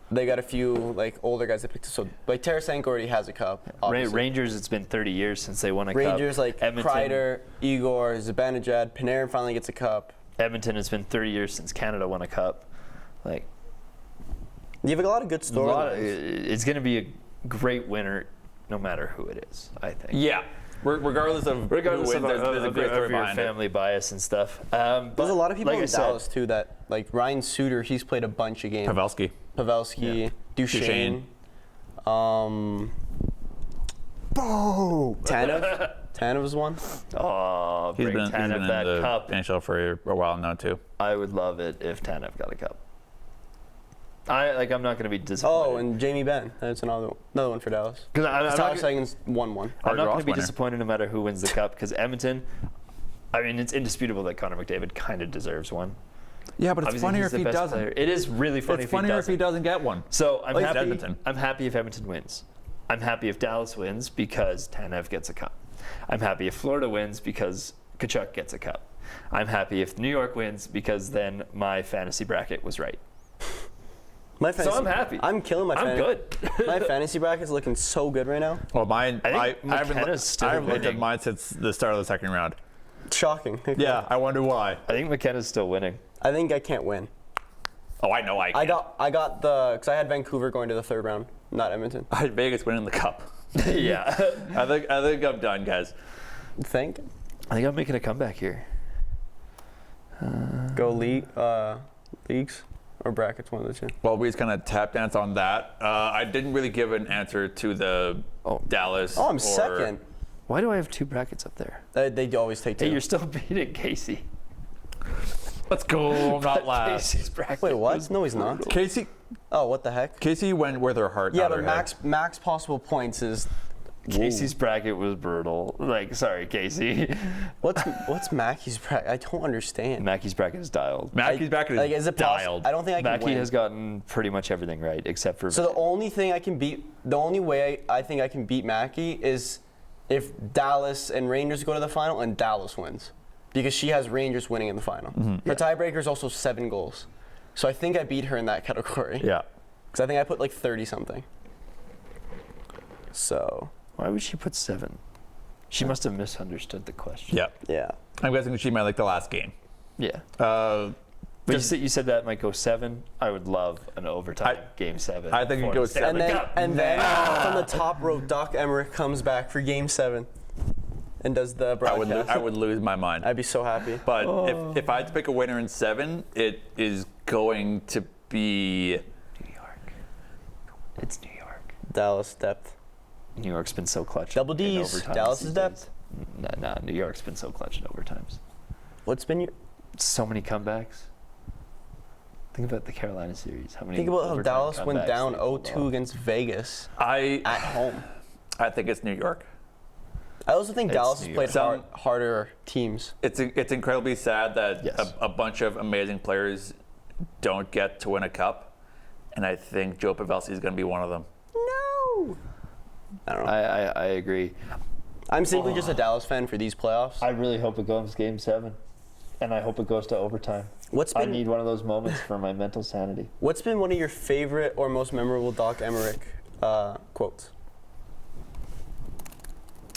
they got a few older guys that picked. So Tarasenko already has a cup. Obviously. Rangers, it's been 30 years since they won a Rangers cup. Edmonton, Kreider, Igor, Zibanejad, Panarin finally gets a cup. Edmonton, it's been 30 years since Canada won a cup. You have a lot of good stories. It's going to be a great winner, no matter who it is. I think. Yeah, regardless of who wins, there's a great story of your behind family bius and stuff. There's a lot of people like in I said, Dallas too that Ryan Suter. He's played a bunch of games. Pavelski. Pavelski, Duchesne. Duchesne. Tanev. Tanev was one. Oh, He's bring been Tanev in that the cup. NHL for a while now too. I would love it if Tanev got a cup. I'm not going to be disappointed. Oh, and Jamie Benn. That's another one for Dallas. Because I'm Tyler not, Seguin's won one. I'm not going to be winner. disappointed no matter who wins the cup. Because Edmonton, I mean, it's indisputable that Connor McDavid kind of deserves one. Yeah, but it's Obviously, funnier he's if the he best doesn't. player. It is really funny It's funnier if he doesn't get one. So I'm At least happy. Edmonton. I'm happy if Edmonton wins. I'm happy if Dallas wins because Tanev gets a cup. I'm happy if Florida wins because Kachuk gets a cup. I'm happy if New York wins because then my fantasy bracket was right. So I'm happy. I'm killing my I'm good. My fantasy bracket's looking so good right now. Well, mine. I think haven't McKenna's still I haven't looked at winning. mine since the start of the second round. Shocking. Yeah, I wonder why. I think McKenna's still winning. I think I can't win. Oh, I know I can. I got because I had Vancouver going to the third round, not Edmonton. I had Vegas winning the cup. Yeah. I think I'm done, guys. Think. I think I'm making a comeback here. Go leagues or brackets, one of the two. Well, we just kind of tap dance on that. I didn't really give an answer to the Dallas. Oh, I'm or- second. Why do I have 2 brackets up there? They always take two. Hey, you're still beating Casey. Let's go. I'm not last. Casey's bracket. Wait, what? was No, he's not. brutal. Casey Oh, what the heck? went where their heart. Yeah, not but their head. max possible points is. Casey's bracket was brutal. Sorry, Casey. What's Mackey's bracket? I don't understand. Mackey's bracket is dialed. Mackey's back is Is it dialed. I don't think I can Mackey win. has gotten pretty much everything right except for. So the only way I think I can beat Mackey is if Dallas and Rangers go to the final and Dallas wins, because she has Rangers winning in the final. Her tiebreaker is also 7 goals, so I think I beat her in that category. Yeah. Because I think I put 30 something. So. Why would she put 7? She must have misunderstood the question. Yeah. Yeah. I'm guessing she meant the last game. Yeah. Uh, But you said that might go 7. I would love an overtime game 7. I think it for goes the Stanley 7. Cup. And then from the top rope, Doc Emmerich comes back for Game 7. and does the broadcast. I would lose my mind. I'd be so happy. But if I had to pick a winner in 7, it is going to be New York. It's New York. Dallas depth. New York's been so clutch. Double in D's. overtimes Dallas these is depth. days. Nah, New York's been so clutch in overtimes. What's been your? So many comebacks. Think about the Carolina series. How many? Think about how overtime Dallas went comebacks down they pulled 0-2 off. against Vegas I at home. I think it's New York. I also think It's Dallas New has played York. harder teams. It's incredibly sad that Yes. a bunch of amazing players don't get to win a cup, and I think Joe Pavelski is going to be one of them. No. I don't know. I agree. I'm simply just a Dallas fan for these playoffs. I really hope it goes Game 7, and I hope it goes to overtime. I need one of those moments for my mental sanity. What's been one of your favorite or most memorable Doc Emmerich quotes?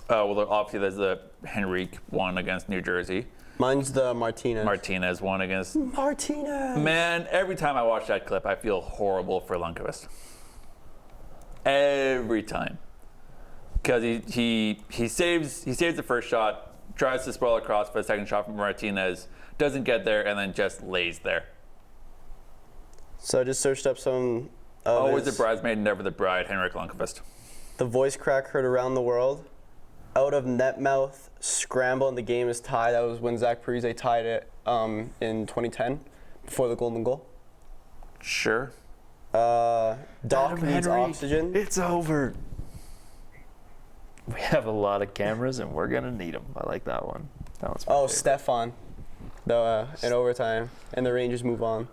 Well, obviously there's the Henrique one against New Jersey. Mine's the Martinez. Martinez one against. Martinez. Man, every time I watch that clip, I feel horrible for Lundqvist. Every time, because he saves the first shot, tries to sprawl across for the second shot from Martinez, doesn't get there, and then just lays there. So I just searched up some. Always the bridesmaid, never the bride. Henrik Lundqvist. The voice crack heard around the world. Out of net mouth, scramble, and the game is tied. That was when Zach Parise tied it in 2010 before the golden goal. Sure. Doc needs oxygen. It's over. We have a lot of cameras, and we're gonna need them. I like that one. That one's my favorite. Stefan. In overtime, and the Rangers move on.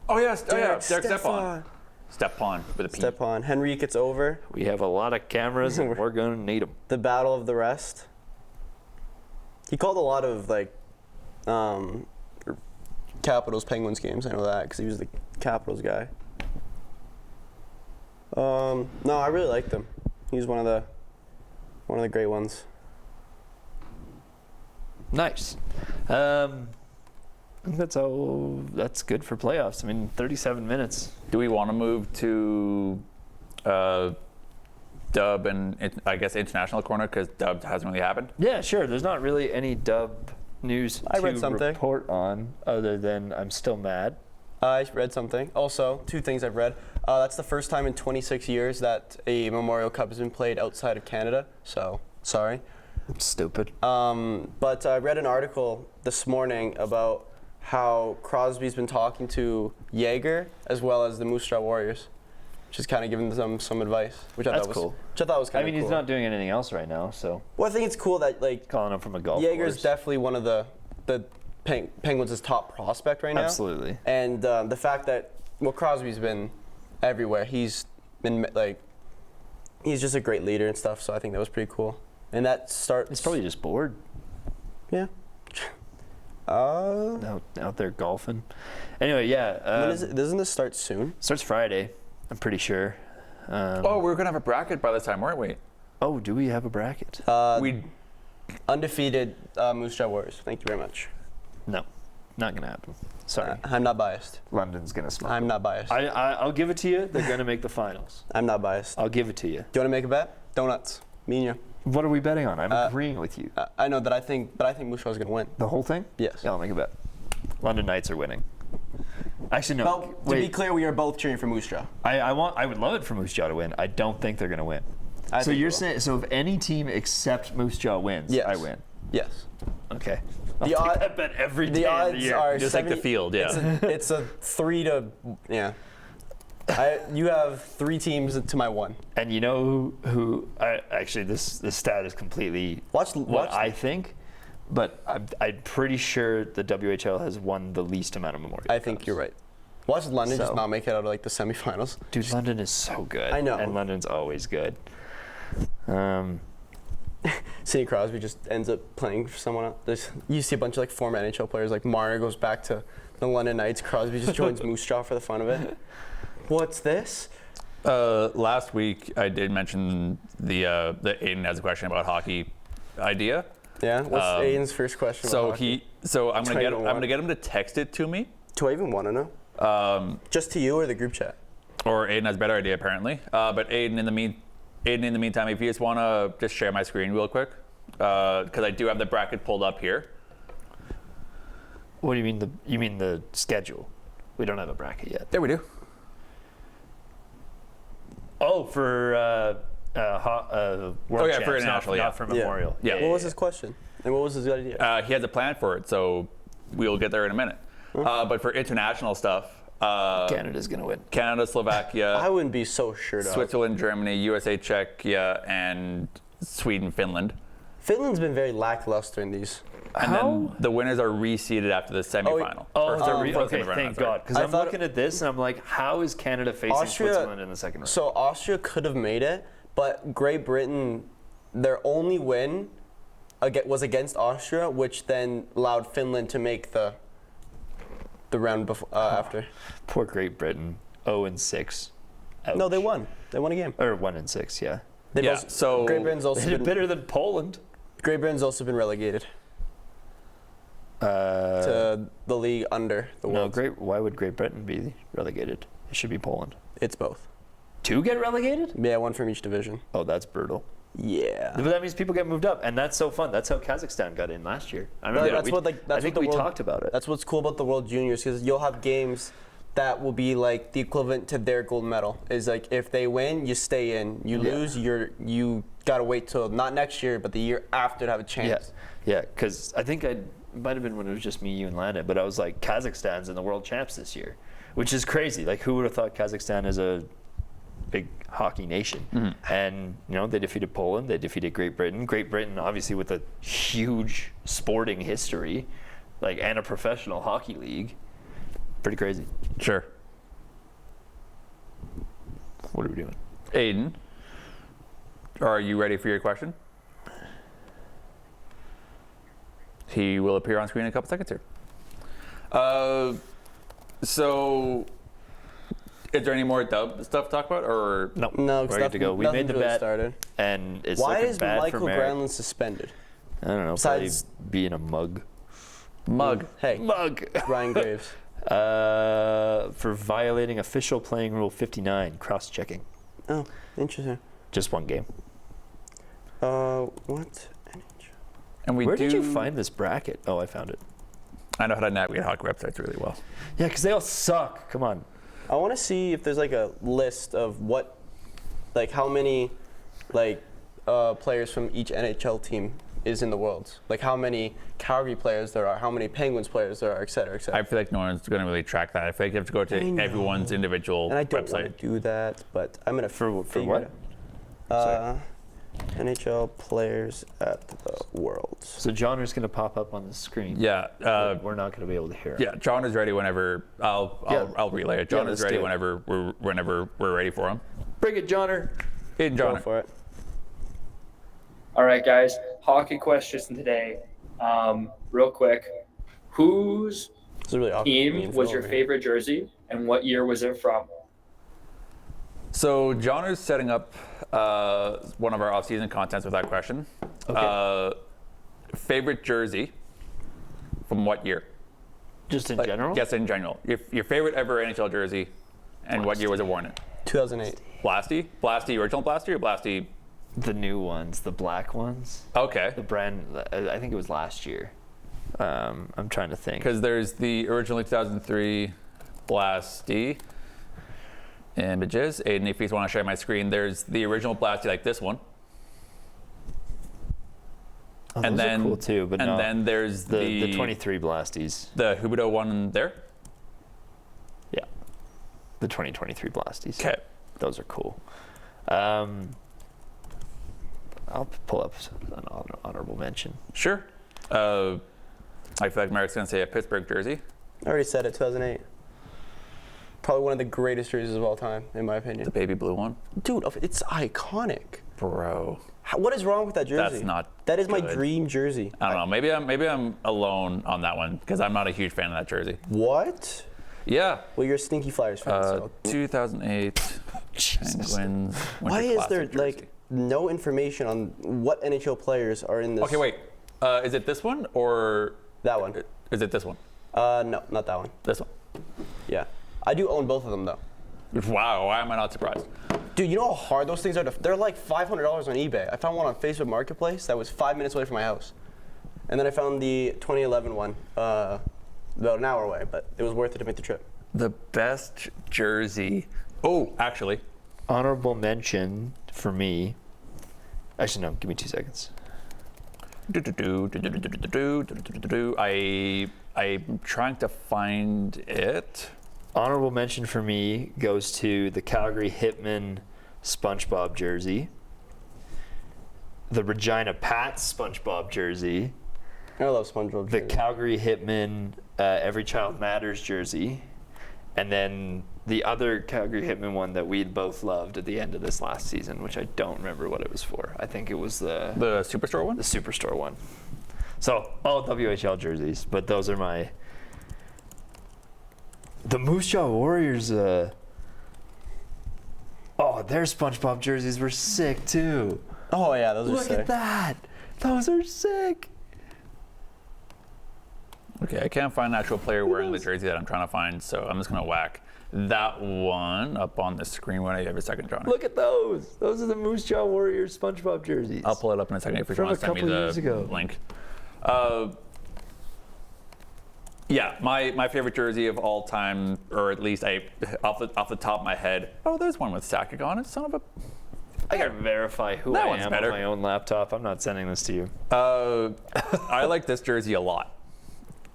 Oh yeah, Derek Stepan. Stepan with a P. Stepan. Henrique, it's over. We have a lot of cameras, and we're gonna need them. The battle of the rest. He called a lot of Capitals Penguins games. I know that because he was the Capitals guy. No, I really liked him. He's one of the great ones. Nice. I think that's good for playoffs. I mean, 37 minutes. Do we want to move to Dub and I guess international corner because Dub hasn't really happened? Yeah, sure. There's not really any Dub news I read to something. report on other than I'm still mad. I read something. Also, 2 things I've read. That's the first time in 26 years that a Memorial Cup has been played outside of Canada. So, sorry. Stupid. But I read an article this morning about how Crosby's been talking to Jaeger as well as the Moose Jaw Warriors, which is kind of giving them some advice, which I That's thought was cool. Which I thought was kind of cool. he's not doing anything else right now, so Well, I think it's cool that calling him from a golf Jaeger's course. definitely one of the Penguins' top prospect right now. Absolutely. And the fact that Crosby's been everywhere. He's been he's just a great leader and stuff. So I think that was pretty cool. And that starts. He's probably just bored. Yeah. Out there golfing. Anyway, yeah. When is it? Doesn't this start soon? Starts Friday, I'm pretty sure. Oh, we were gonna have a bracket by this time, weren't we? Oh, do we have a bracket? We Undefeated Moose Jaw Warriors. Thank you very much. No, not gonna happen. Sorry. I'm not biased. London's gonna smoke. I'm not biased. I'll give it to you. They're gonna make the finals. I'm not biased. I'll give it to you. Do you want to make a bet? Donuts. Me and you. What are we betting on? I'm agreeing with you. I know that I think Moose Jaw's gonna win. The whole thing? Yes. Yeah, I'll make a bet. London Knights are winning. Actually, no. Well, to wait. be clear, we are both cheering for Moose Jaw. I would love it for Moose Jaw to win. I don't think they're gonna win. I So think you're they will. saying if any team except Moose Jaw wins, Yes. I win. Yes. Okay. I'll The take odd- that bet every day The of the odds year. are just like the field, yeah. It's a 3 to you have 3 teams to my 1. And you know who actually this stat is completely Watch I think, but I'm pretty sure the WHL has won the least amount of Memorial I think Cups. you're right. Watch London just So- not make it out of the semifinals. Dude, London is so good. I know. And London's always good. Sidney Crosby just ends up playing for someone else. You see a bunch of former NHL players, like Marner goes back to the London Knights. Crosby just joins Moose Jaw for the fun of it. What's this? Last week I did mention the Aiden has a question about hockey idea. Yeah. What's Aiden's first question? So about hockey? I'm Tell you what. gonna get him to text it to me. Do I even want to know? Just to you or the group chat? Or Aiden has a better idea apparently. But Aiden in the meantime, if you just want to just share my screen real quick, because I do have the bracket pulled up here. What do you mean? You mean the schedule? We don't have a bracket yet. There we do. Oh, for World Oh, yeah, Champs, for international, not for Memorial. What was his question? And what was his idea? He has a plan for it, so we'll get there in a minute. But for international stuff, Canada's gonna win. Canada, Slovakia, I wouldn't be so sure. Switzerland, Germany, USA, Czechia, and Sweden, Finland. Finland's been very lackluster in these. And then the winners are reseeded after the semifinal. Okay, thank God. Because I'm looking at this and I'm like, how is Canada facing Switzerland in the second round? So Austria could have made it, but Great Britain, their only win was against Austria, which then allowed Finland to make the round after. Poor Great Britain, 0-6. Ouch. No, they won. They won a game. Or 1-6, yeah. So Great Britain's also They did been, better than Poland. Great Britain's also been relegated to the league under the No, world. why would Great Britain be relegated? It should be Poland. It's both. 2 get relegated? Yeah, one from each division. Oh, that's brutal. Yeah. But that means people get moved up, and that's so fun. That's how Kazakhstan got in last year. I remember I think we talked about it. That's what's cool about the World Juniors, because you'll have games that will be like the equivalent to their gold medal. Is like if they win, you stay in. You lose, you gotta wait till not next year, but the year after to have a chance. Yeah, because I think it might have been when it was just me, you, and Landon, but I was like, Kazakhstan's in the World Champs this year, which is crazy. Like, who would have thought Kazakhstan is a big hockey nation? And they defeated Poland, they defeated Great Britain. Great Britain, obviously, with a huge sporting history, like, and a professional hockey league. Pretty crazy. Sure. What are we doing? Aiden, are you ready for your question? He will appear on screen in a couple seconds here. So, is there any more dub stuff to talk about, or No, No, we're good to go. We made the really bet, started. and it's Why looking is bad Michael for Merrick. Granlund suspended? I don't know, Besides- probably being a mug. Hey, Mug! Ryan Graves. For violating official playing rule 59, cross-checking. Oh, interesting. Just one game. What? and Where did you find this bracket? Oh, I found it. I know how to navigate hockey websites really well. Yeah, because they all suck. Come on. I want to see if there's like a list of how many, players from each NHL team is in the world. Like how many Calgary players there are, how many Penguins players there are, et cetera, et cetera. I feel like no one's going to really track that. I feel like you have to go to everyone's individual And I don't website. want to do that, but I'm gonna For figure what? it out. NHL players at the Worlds. So Johnner's going to pop up on the screen. Yeah. We're not going to be able to hear it. Yeah, John is ready whenever. I'll relay it. John let's is ready do it. whenever we're ready for him. Bring it, Johnner. Aiden, Go John. for it. All right, guys. Hockey questions today. Real quick. Whose This is really awkward for me team and was Phil your over favorite jersey, and what year was it from? So John is setting up one of our off-season contents with that question. Okay. Favorite jersey from what year? Just in general? Yes, in general. Your favorite ever NHL jersey, and what year was it worn in? 2008. Blasty? Blasty, original Blasty, or Blasty? The new ones, the black ones. Okay. The brand, I think it was last year. I'm trying to think. Because there's the original 2003 Blasty images. Aiden, if you want to share my screen, there's the original Blasty like this one. Oh, And those then are cool too, but no. then there's the 23 Blasties. the Huberdeau one there. Yeah. The 2023 Blasties. Okay. Those are cool. I'll pull up an honorable mention. Sure. I feel like Merrick's going to say a Pittsburgh jersey. I already said it, 2008. Probably one of the greatest jerseys of all time, in my opinion. The baby blue one. Dude, it's iconic. Bro. What is wrong with that jersey? That's not That is my good. dream jersey. I don't know. Maybe I'm alone on that one because I'm not a huge fan of that jersey. What? Yeah. Well, you're a Stinky Flyers fan, so. 2008 Jesus. Penguins. Why Winter is there, Classic jersey. no information on what NHL players are in this? Okay, wait. Is it this one or That one. is it this one? No, not that one. This one. Yeah. I do own both of them, though. Wow. Why am I not surprised? Dude, you know how hard those things are? They're like $500 on eBay. I found one on Facebook Marketplace that was 5 minutes away from my house. And then I found the 2011 one about an hour away, but it was worth it to make the trip. The best jersey. Oh, actually. Honorable mention for me. Actually, no, give me 2 seconds. I'm trying to find it. Honorable mention for me goes to the Calgary Hitmen SpongeBob jersey, the Regina Pats SpongeBob jersey, I love SpongeBob. the Calgary Hitmen Every Child Matters jersey, and then the other Calgary Hitmen one that we both loved at the end of this last season, which I don't remember what it was for. I think it was the Superstore one? The Superstore one. So all WHL jerseys, but those are my. The Moose Jaw Warriors. Their SpongeBob jerseys were sick too. Oh yeah, those are sick. Look at that. Those are sick. Okay, I can't find an actual player wearing the jersey that I'm trying to find, so I'm just going to whack that one up on the screen when I have a second, John. Look at those. Those are the Moose Jaw Warriors SpongeBob jerseys. I'll pull it up in a second if you From want a to send me couple years the ago. link. Yeah, my favorite jersey of all time, or at least off the top of my head. Oh, there's one with Sakic on it. Son of a. I gotta verify who That I one's am better. on my own laptop. I'm not sending this to you. I like this jersey a lot.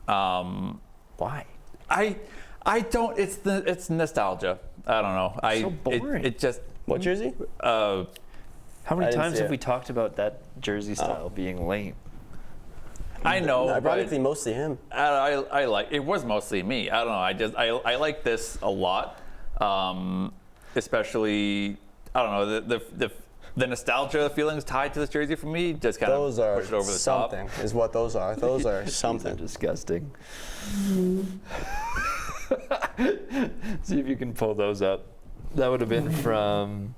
Why? I don't. It's nostalgia. I don't know. So boring. It just. What jersey? How many didn't times see have it. we talked about that jersey style being lame? I know. Ironically, but mostly him. I like. It was mostly me. I don't know. I like this a lot. Especially. I don't know. The nostalgia feelings tied to this jersey for me just kind Those of are push it over the something, top. is what those are. Those are These are something. disgusting. See if you can pull those up. That would have been from.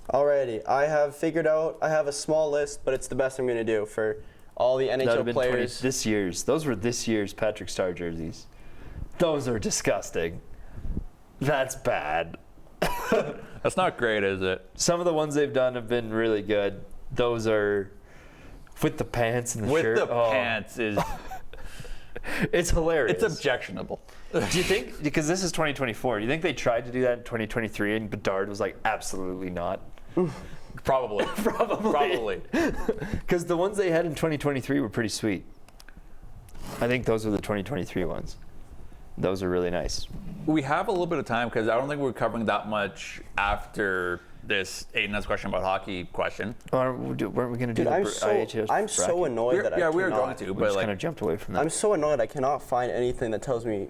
Alrighty, I have figured out. I have a small list, but it's the best I'm going to do for all the That would NHL have been players. this year's. Those were this year's Patrick Star jerseys. Those are disgusting. That's bad. That's not great, is it? Some of the ones they've done have been really good. Those are with the pants and the With shirt. the Oh, pants is. It's hilarious. It's objectionable. Do you think, because this is 2024, do you think they tried to do that in 2023 and Bedard was like, absolutely not? Probably. Probably. Because the ones they had in 2023 were pretty sweet. I think those were the 2023 ones. Those are really nice. We have a little bit of time because I don't think we're covering that much after this Aiden has a question about hockey question. Weren't we going to do Dude, the I'm so annoyed that I we were cannot- going to, We but just like kind of jumped away from that. I'm so annoyed I cannot find anything that tells me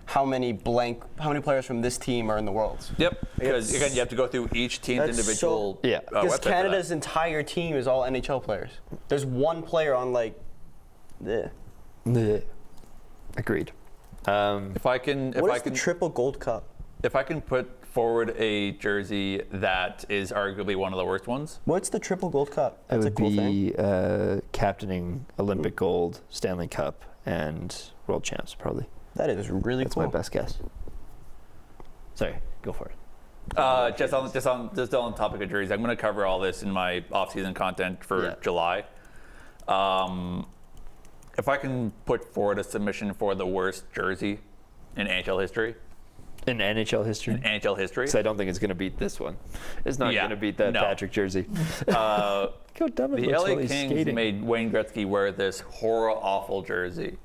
how many players from this team are in the Worlds. Yep, because again, you have to go through each team's That's individual. Yeah. Because website for Canada's that. entire team is all NHL players. There's one player on Yeah. Agreed. If I can, what is the triple gold cup? if I can put forward a jersey that is arguably one of the worst ones. What's the triple gold cup? It That's a would cool thing. be captaining Olympic gold, Stanley Cup, and World Champs, probably. That is really That's cool. my best guess. Sorry, go for it. Just on the topic of jerseys, I'm going to cover all this in my off-season content for July. If I can put forward a submission for the worst jersey in NHL history. In NHL history? In NHL history. Because I don't think it's going to beat this one. It's not going to beat that no. Patrick jersey. Uh, Look how dumb it the looks LA while he's Kings skating. made Wayne Gretzky wear this horror awful jersey.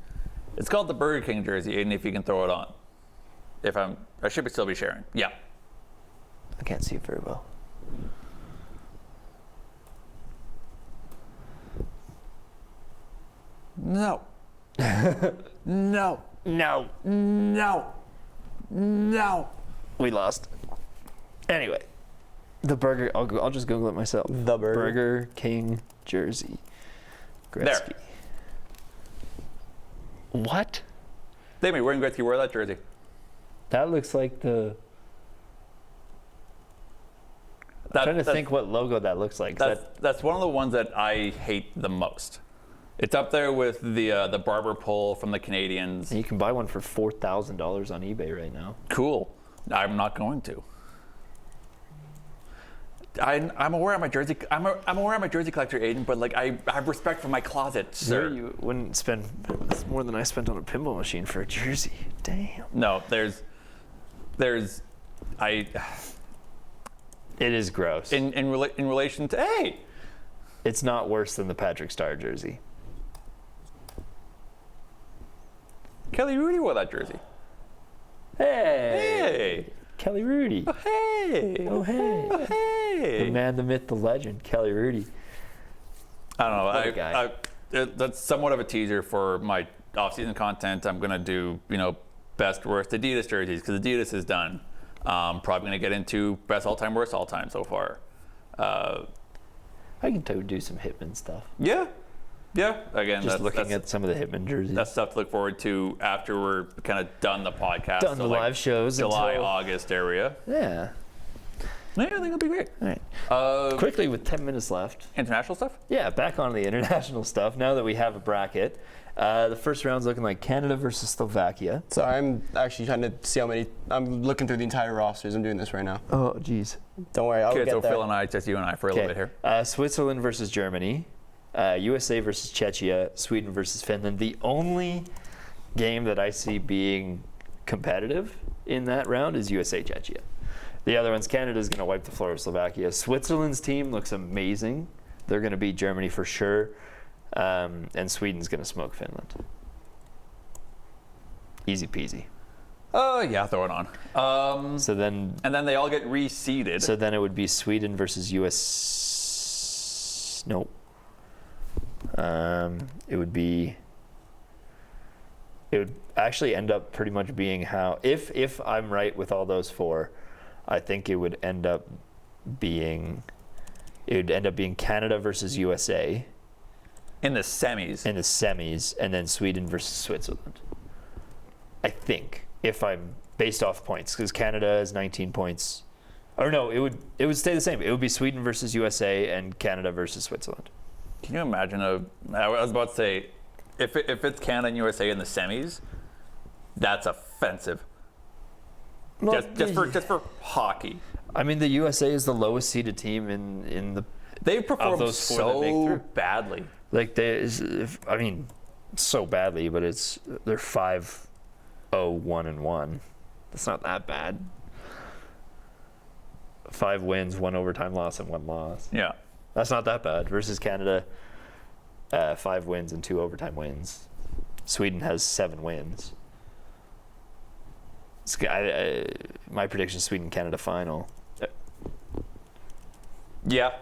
It's called the Burger King jersey, Aiden, if you can throw it on. I should still be sharing. Yeah. I can't see it very well. No. No. No. No. No. We lost. Anyway, the burger. I'll just Google it myself. The Burger. Burger King jersey. Gretzky. There. What? They made Wayne Gretzky wear that jersey. That looks like the. I'm trying to think what logo that looks like. That's one of the ones that I hate the most. It's up there with the barber pole from the Canadians. You can buy one for $4,000 on eBay right now. Cool. I'm not going to. I'm aware I'm a jersey. I'm aware I'm a jersey collector, Aiden. But like I have respect for my closet, sir. You wouldn't spend more than I spent on a pinball machine for a jersey. Damn. No, there's It is gross. in relation to It's not worse than the Patrick Star jersey. Kelly Rudy wore that jersey. Hey. Kelly Rudy. Oh, hey. Oh, hey. Oh, hey. The man, the myth, the legend, Kelly Rudy. I don't know. What a guy. That's somewhat of a teaser for my off-season content. I'm gonna do, best worst Adidas jerseys because Adidas is done. Probably gonna get into best all-time, worst all-time so far. I can do some Hitman stuff. Yeah. Again, Just that's looking at some of the Hitman jerseys. that's stuff to look forward to after we're kind of done the podcast. Done the live shows July, until- August area. Yeah. Yeah, I think it'll be great. All right. Quickly, with 10 minutes left. International stuff? Yeah, back on the international stuff. Now that we have a bracket, the first round's looking like Canada versus Slovakia. So I'm actually trying to see how many. I'm looking through the entire rosters. I'm doing this right now. Oh, geez. Don't worry, I'll Okay, get so there. Phil and I, just you and I for a little bit here. Switzerland versus Germany. USA versus Czechia. Sweden versus Finland. The only game that I see being competitive in that round is USA-Czechia. The other one's Canada's going to wipe the floor with Slovakia. Switzerland's team looks amazing. They're going to beat Germany for sure. And Sweden's going to smoke Finland. Easy peasy. Yeah, throw it on. And then they all get reseeded. So then it would be Sweden versus US. Nope. It would actually end up pretty much being how, if I'm right with all those four, I think it would end up being Canada versus USA in the semis. and then Sweden versus Switzerland. I think, if I'm based off points, because Canada has 19 points. Or no, it would stay the same. It would be Sweden versus USA and Canada versus Switzerland. Can you imagine I was about to say, if it's Canada and USA in the semis, that's offensive. Well, Just for hockey. I mean, the USA is the lowest seeded team in the. They performed those four that make so through. badly. Like so badly, but they're 5-0-1-1. That's not that bad. 5 wins, 1 overtime loss, and 1 loss. Yeah. That's not that bad. Versus Canada, 5 wins and 2 overtime wins. Sweden has 7 wins. My prediction is Sweden-Canada final. Yeah.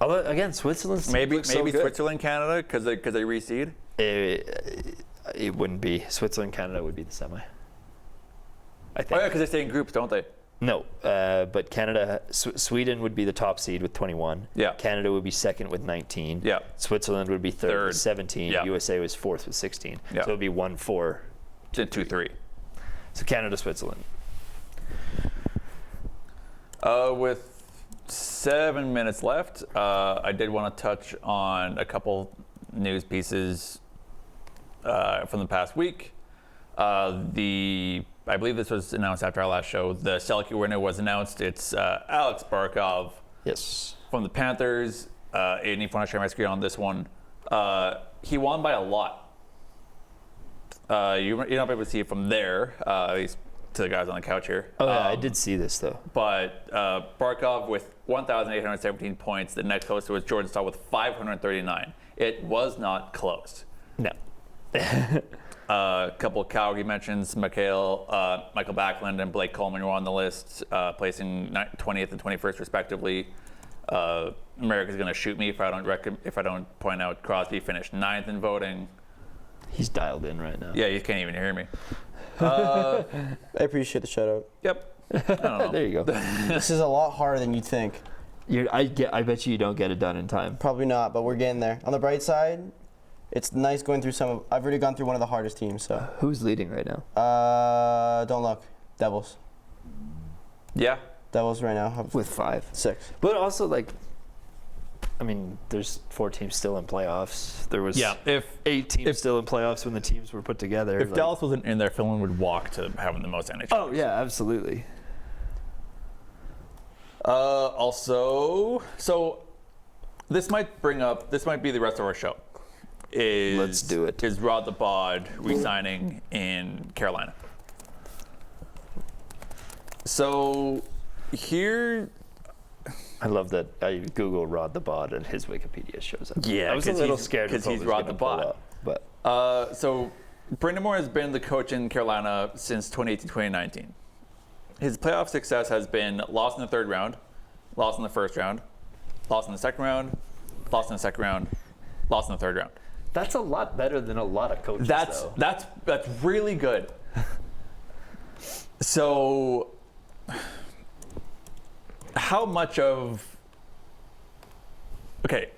Although again, Switzerland's Maybe so good. Switzerland, Canada, because they reseed. It wouldn't be. Switzerland, Canada would be the semi. I think. Oh yeah, because they stay in groups, don't they? No, but Canada, Sweden would be the top seed with 21. Yeah. Canada would be second with 19. Yeah. Switzerland would be third with 17. Yeah. USA was fourth with 16. Yeah. So it would be 1-4. 2-3. So Canada, Switzerland. With 7 minutes left, I did want to touch on a couple news pieces from the past week. I believe this was announced after our last show. The Selke winner was announced. It's Alex Barkov. Yes. From the Panthers. Aiden, if you want to share my screen on this one. He won by a lot. You're not able to see it from there, at least to the guys on the couch here. Oh, yeah, I did see this, though. But Barkov with 1,817 points. The next closest was Jordan Stahl with 539. It was not close. No. A couple of Calgary mentions, Michael Backlund and Blake Coleman were on the list, placing 20th and 21st respectively. America's going to shoot me if I don't point out Crosby finished 9th in voting. He's dialed in right now. Yeah, you can't even hear me. I appreciate the shout out. Yep. I don't know. There you go. This is a lot harder than you'd think. I bet you don't get it done in time. Probably not, but we're getting there. On the bright side, it's nice going through I've already gone through one of the hardest teams, so. Who's leading right now? Don't look. Devils. Yeah. Devils right now have With 5. 6. But also, there's 4 teams still in playoffs. There was 8 teams still in playoffs when the teams were put together. If Dallas wasn't in there, Finland would walk to having the most NHL. Oh, yeah, absolutely. Also, so this might be the rest of our show. Let's do it. Is Rod the Bod re-signing in Carolina? So here, I love that I Google Rod the Bod and his Wikipedia shows up. Yeah, I was a 'cause little he's- scared 'cause of what he's was Rod gonna the pull Bod. up, but so Brind'amour has been the coach in Carolina since 2018-2019. His playoff success has been lost in the third round, lost in the first round, lost in the second round, lost in the second round, lost in the third round. that's a lot better than a lot of coaches. though. That's really good. So, how much of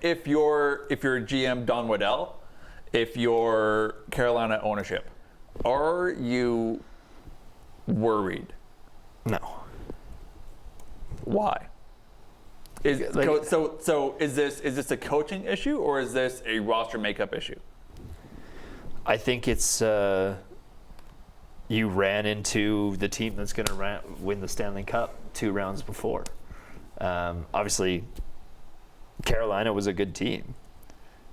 if you're GM Don Waddell, if you're Carolina ownership, are you worried? No. Why? Is this a coaching issue or is this a roster makeup issue? I think it's you ran into the team that's going to win the Stanley Cup 2 rounds before. Obviously, Carolina was a good team.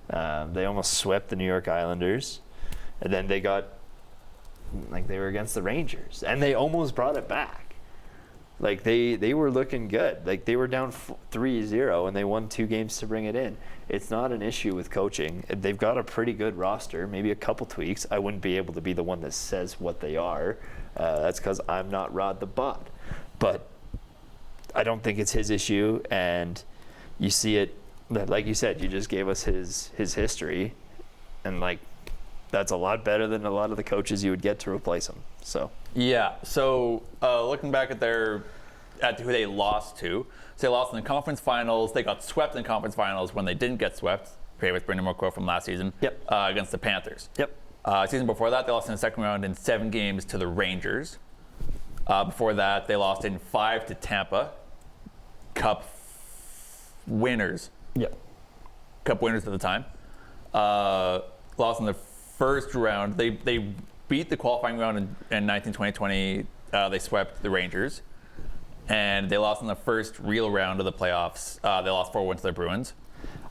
They almost swept the New York Islanders, and then they were against the Rangers, and they almost brought it back. Like they were looking good. Like they were down 3-0 and they won 2 games to bring it in. It's not an issue with coaching. They've got a pretty good roster, maybe a couple tweaks. I wouldn't be able to be the one that says what they are. That's because I'm not Rod the Bod. But I don't think it's his issue, and you see it, like you said, you just gave us his history, and like that's a lot better than a lot of the coaches you would get to replace him. So yeah. So looking back at who they lost to, so they lost in the conference finals. They got swept in the conference finals when they didn't get swept. Famous Brind'amour quote from last season. Yep. Against the Panthers. Yep. Season before that, they lost in the second round in 7 games to the Rangers. Before that, they lost in 5 to Tampa. Cup winners. Yep. Cup winners at the time. Lost in the first round. They beat the qualifying round in 2020. They swept the Rangers. And they lost in the first real round of the playoffs. They lost 4-1 to the Bruins.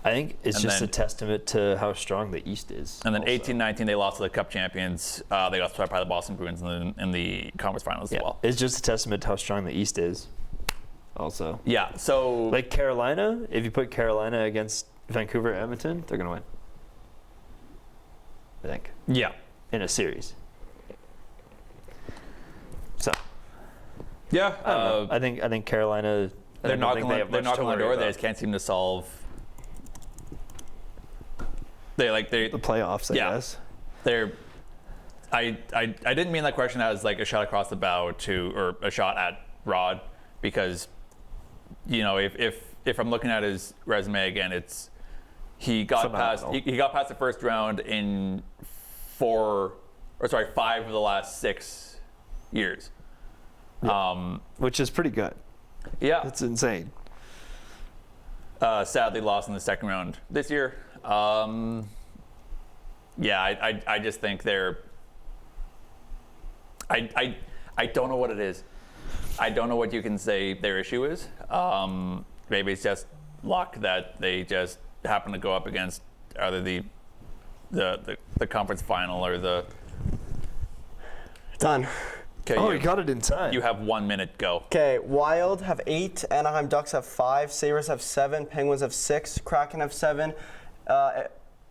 I think it's And just then- a testament to how strong the East is. And then also. 18-19, they lost to the Cup champions. They got swept by the Boston Bruins in the conference finals Yeah, as well. it's just a testament to how strong the East is. Also, Yeah, so like Carolina, if you put Carolina against Vancouver, Edmonton, they're gonna win. I think yeah, in a series. So yeah. I don't know. I think Carolina. They're knocking they on the door. They just can't seem to solve. The playoffs. I guess. I didn't mean that question as like a shot across the bow or a shot at Rod, because if I'm looking at his resume again, it's he got past the first round in 5 of the last 6 years. Yeah. Which is pretty good. Yeah, That's insane. sadly lost in the second round this year. I just think I don't know what it is. I don't know what you can say their issue is. Maybe it's just luck that they just happen to go up against either the conference final or the. Done. Okay, Oh, you got it in time. You have 1 minute. Go. Okay, Wild have 8, Anaheim Ducks have 5, Sabres have 7, Penguins have 6, Kraken have 7,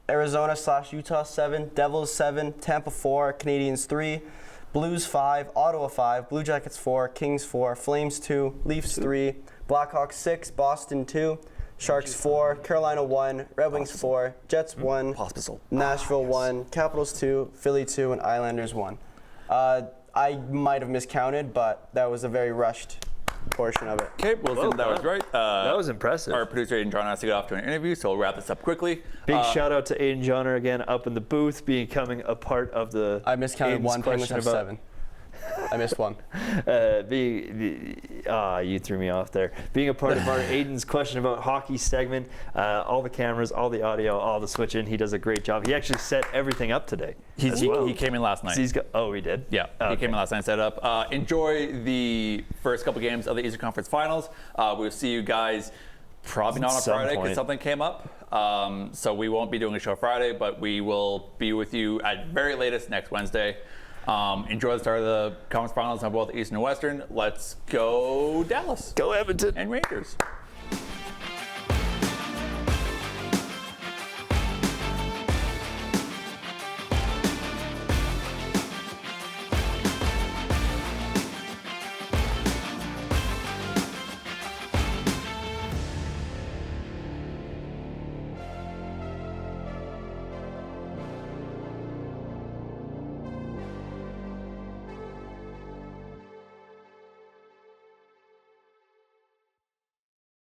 Arizona/Utah 7, Devils 7, Tampa 4, Canadians 3, Blues 5, Ottawa 5, Blue Jackets 4, Kings 4, Flames 2, Leafs 3, Blackhawks 6, Boston 2, Sharks 4, Carolina 1, Red Wings 4, Jets 1, Nashville 1, Capitals 2, Philly 2, and Islanders 1. I might have miscounted, but that was a very rushed portion of it. Okay, well, that was right. that was impressive. Our producer Aiden John has to get off to an interview, so we'll wrap this up quickly. Big shout out to Aiden Johnner again up in the booth, becoming a part of the. I miscounted Aiden's 1, Penguins question have about- 7. I missed one. You threw me off there. Being a part of our Aiden's question about hockey segment, all the cameras, all the audio, all the switch in. He does a great job. He actually set everything up today. He came in last night. So he did? Yeah, he came in last night and set up. Enjoy the first couple games of the Eastern Conference Finals. We'll see you guys probably not on Friday because something came up. So we won't be doing a show Friday, but we will be with you at very latest next Wednesday. Enjoy the start of the conference finals on both Eastern and Western. Let's go Dallas. Go Edmonton. And Rangers.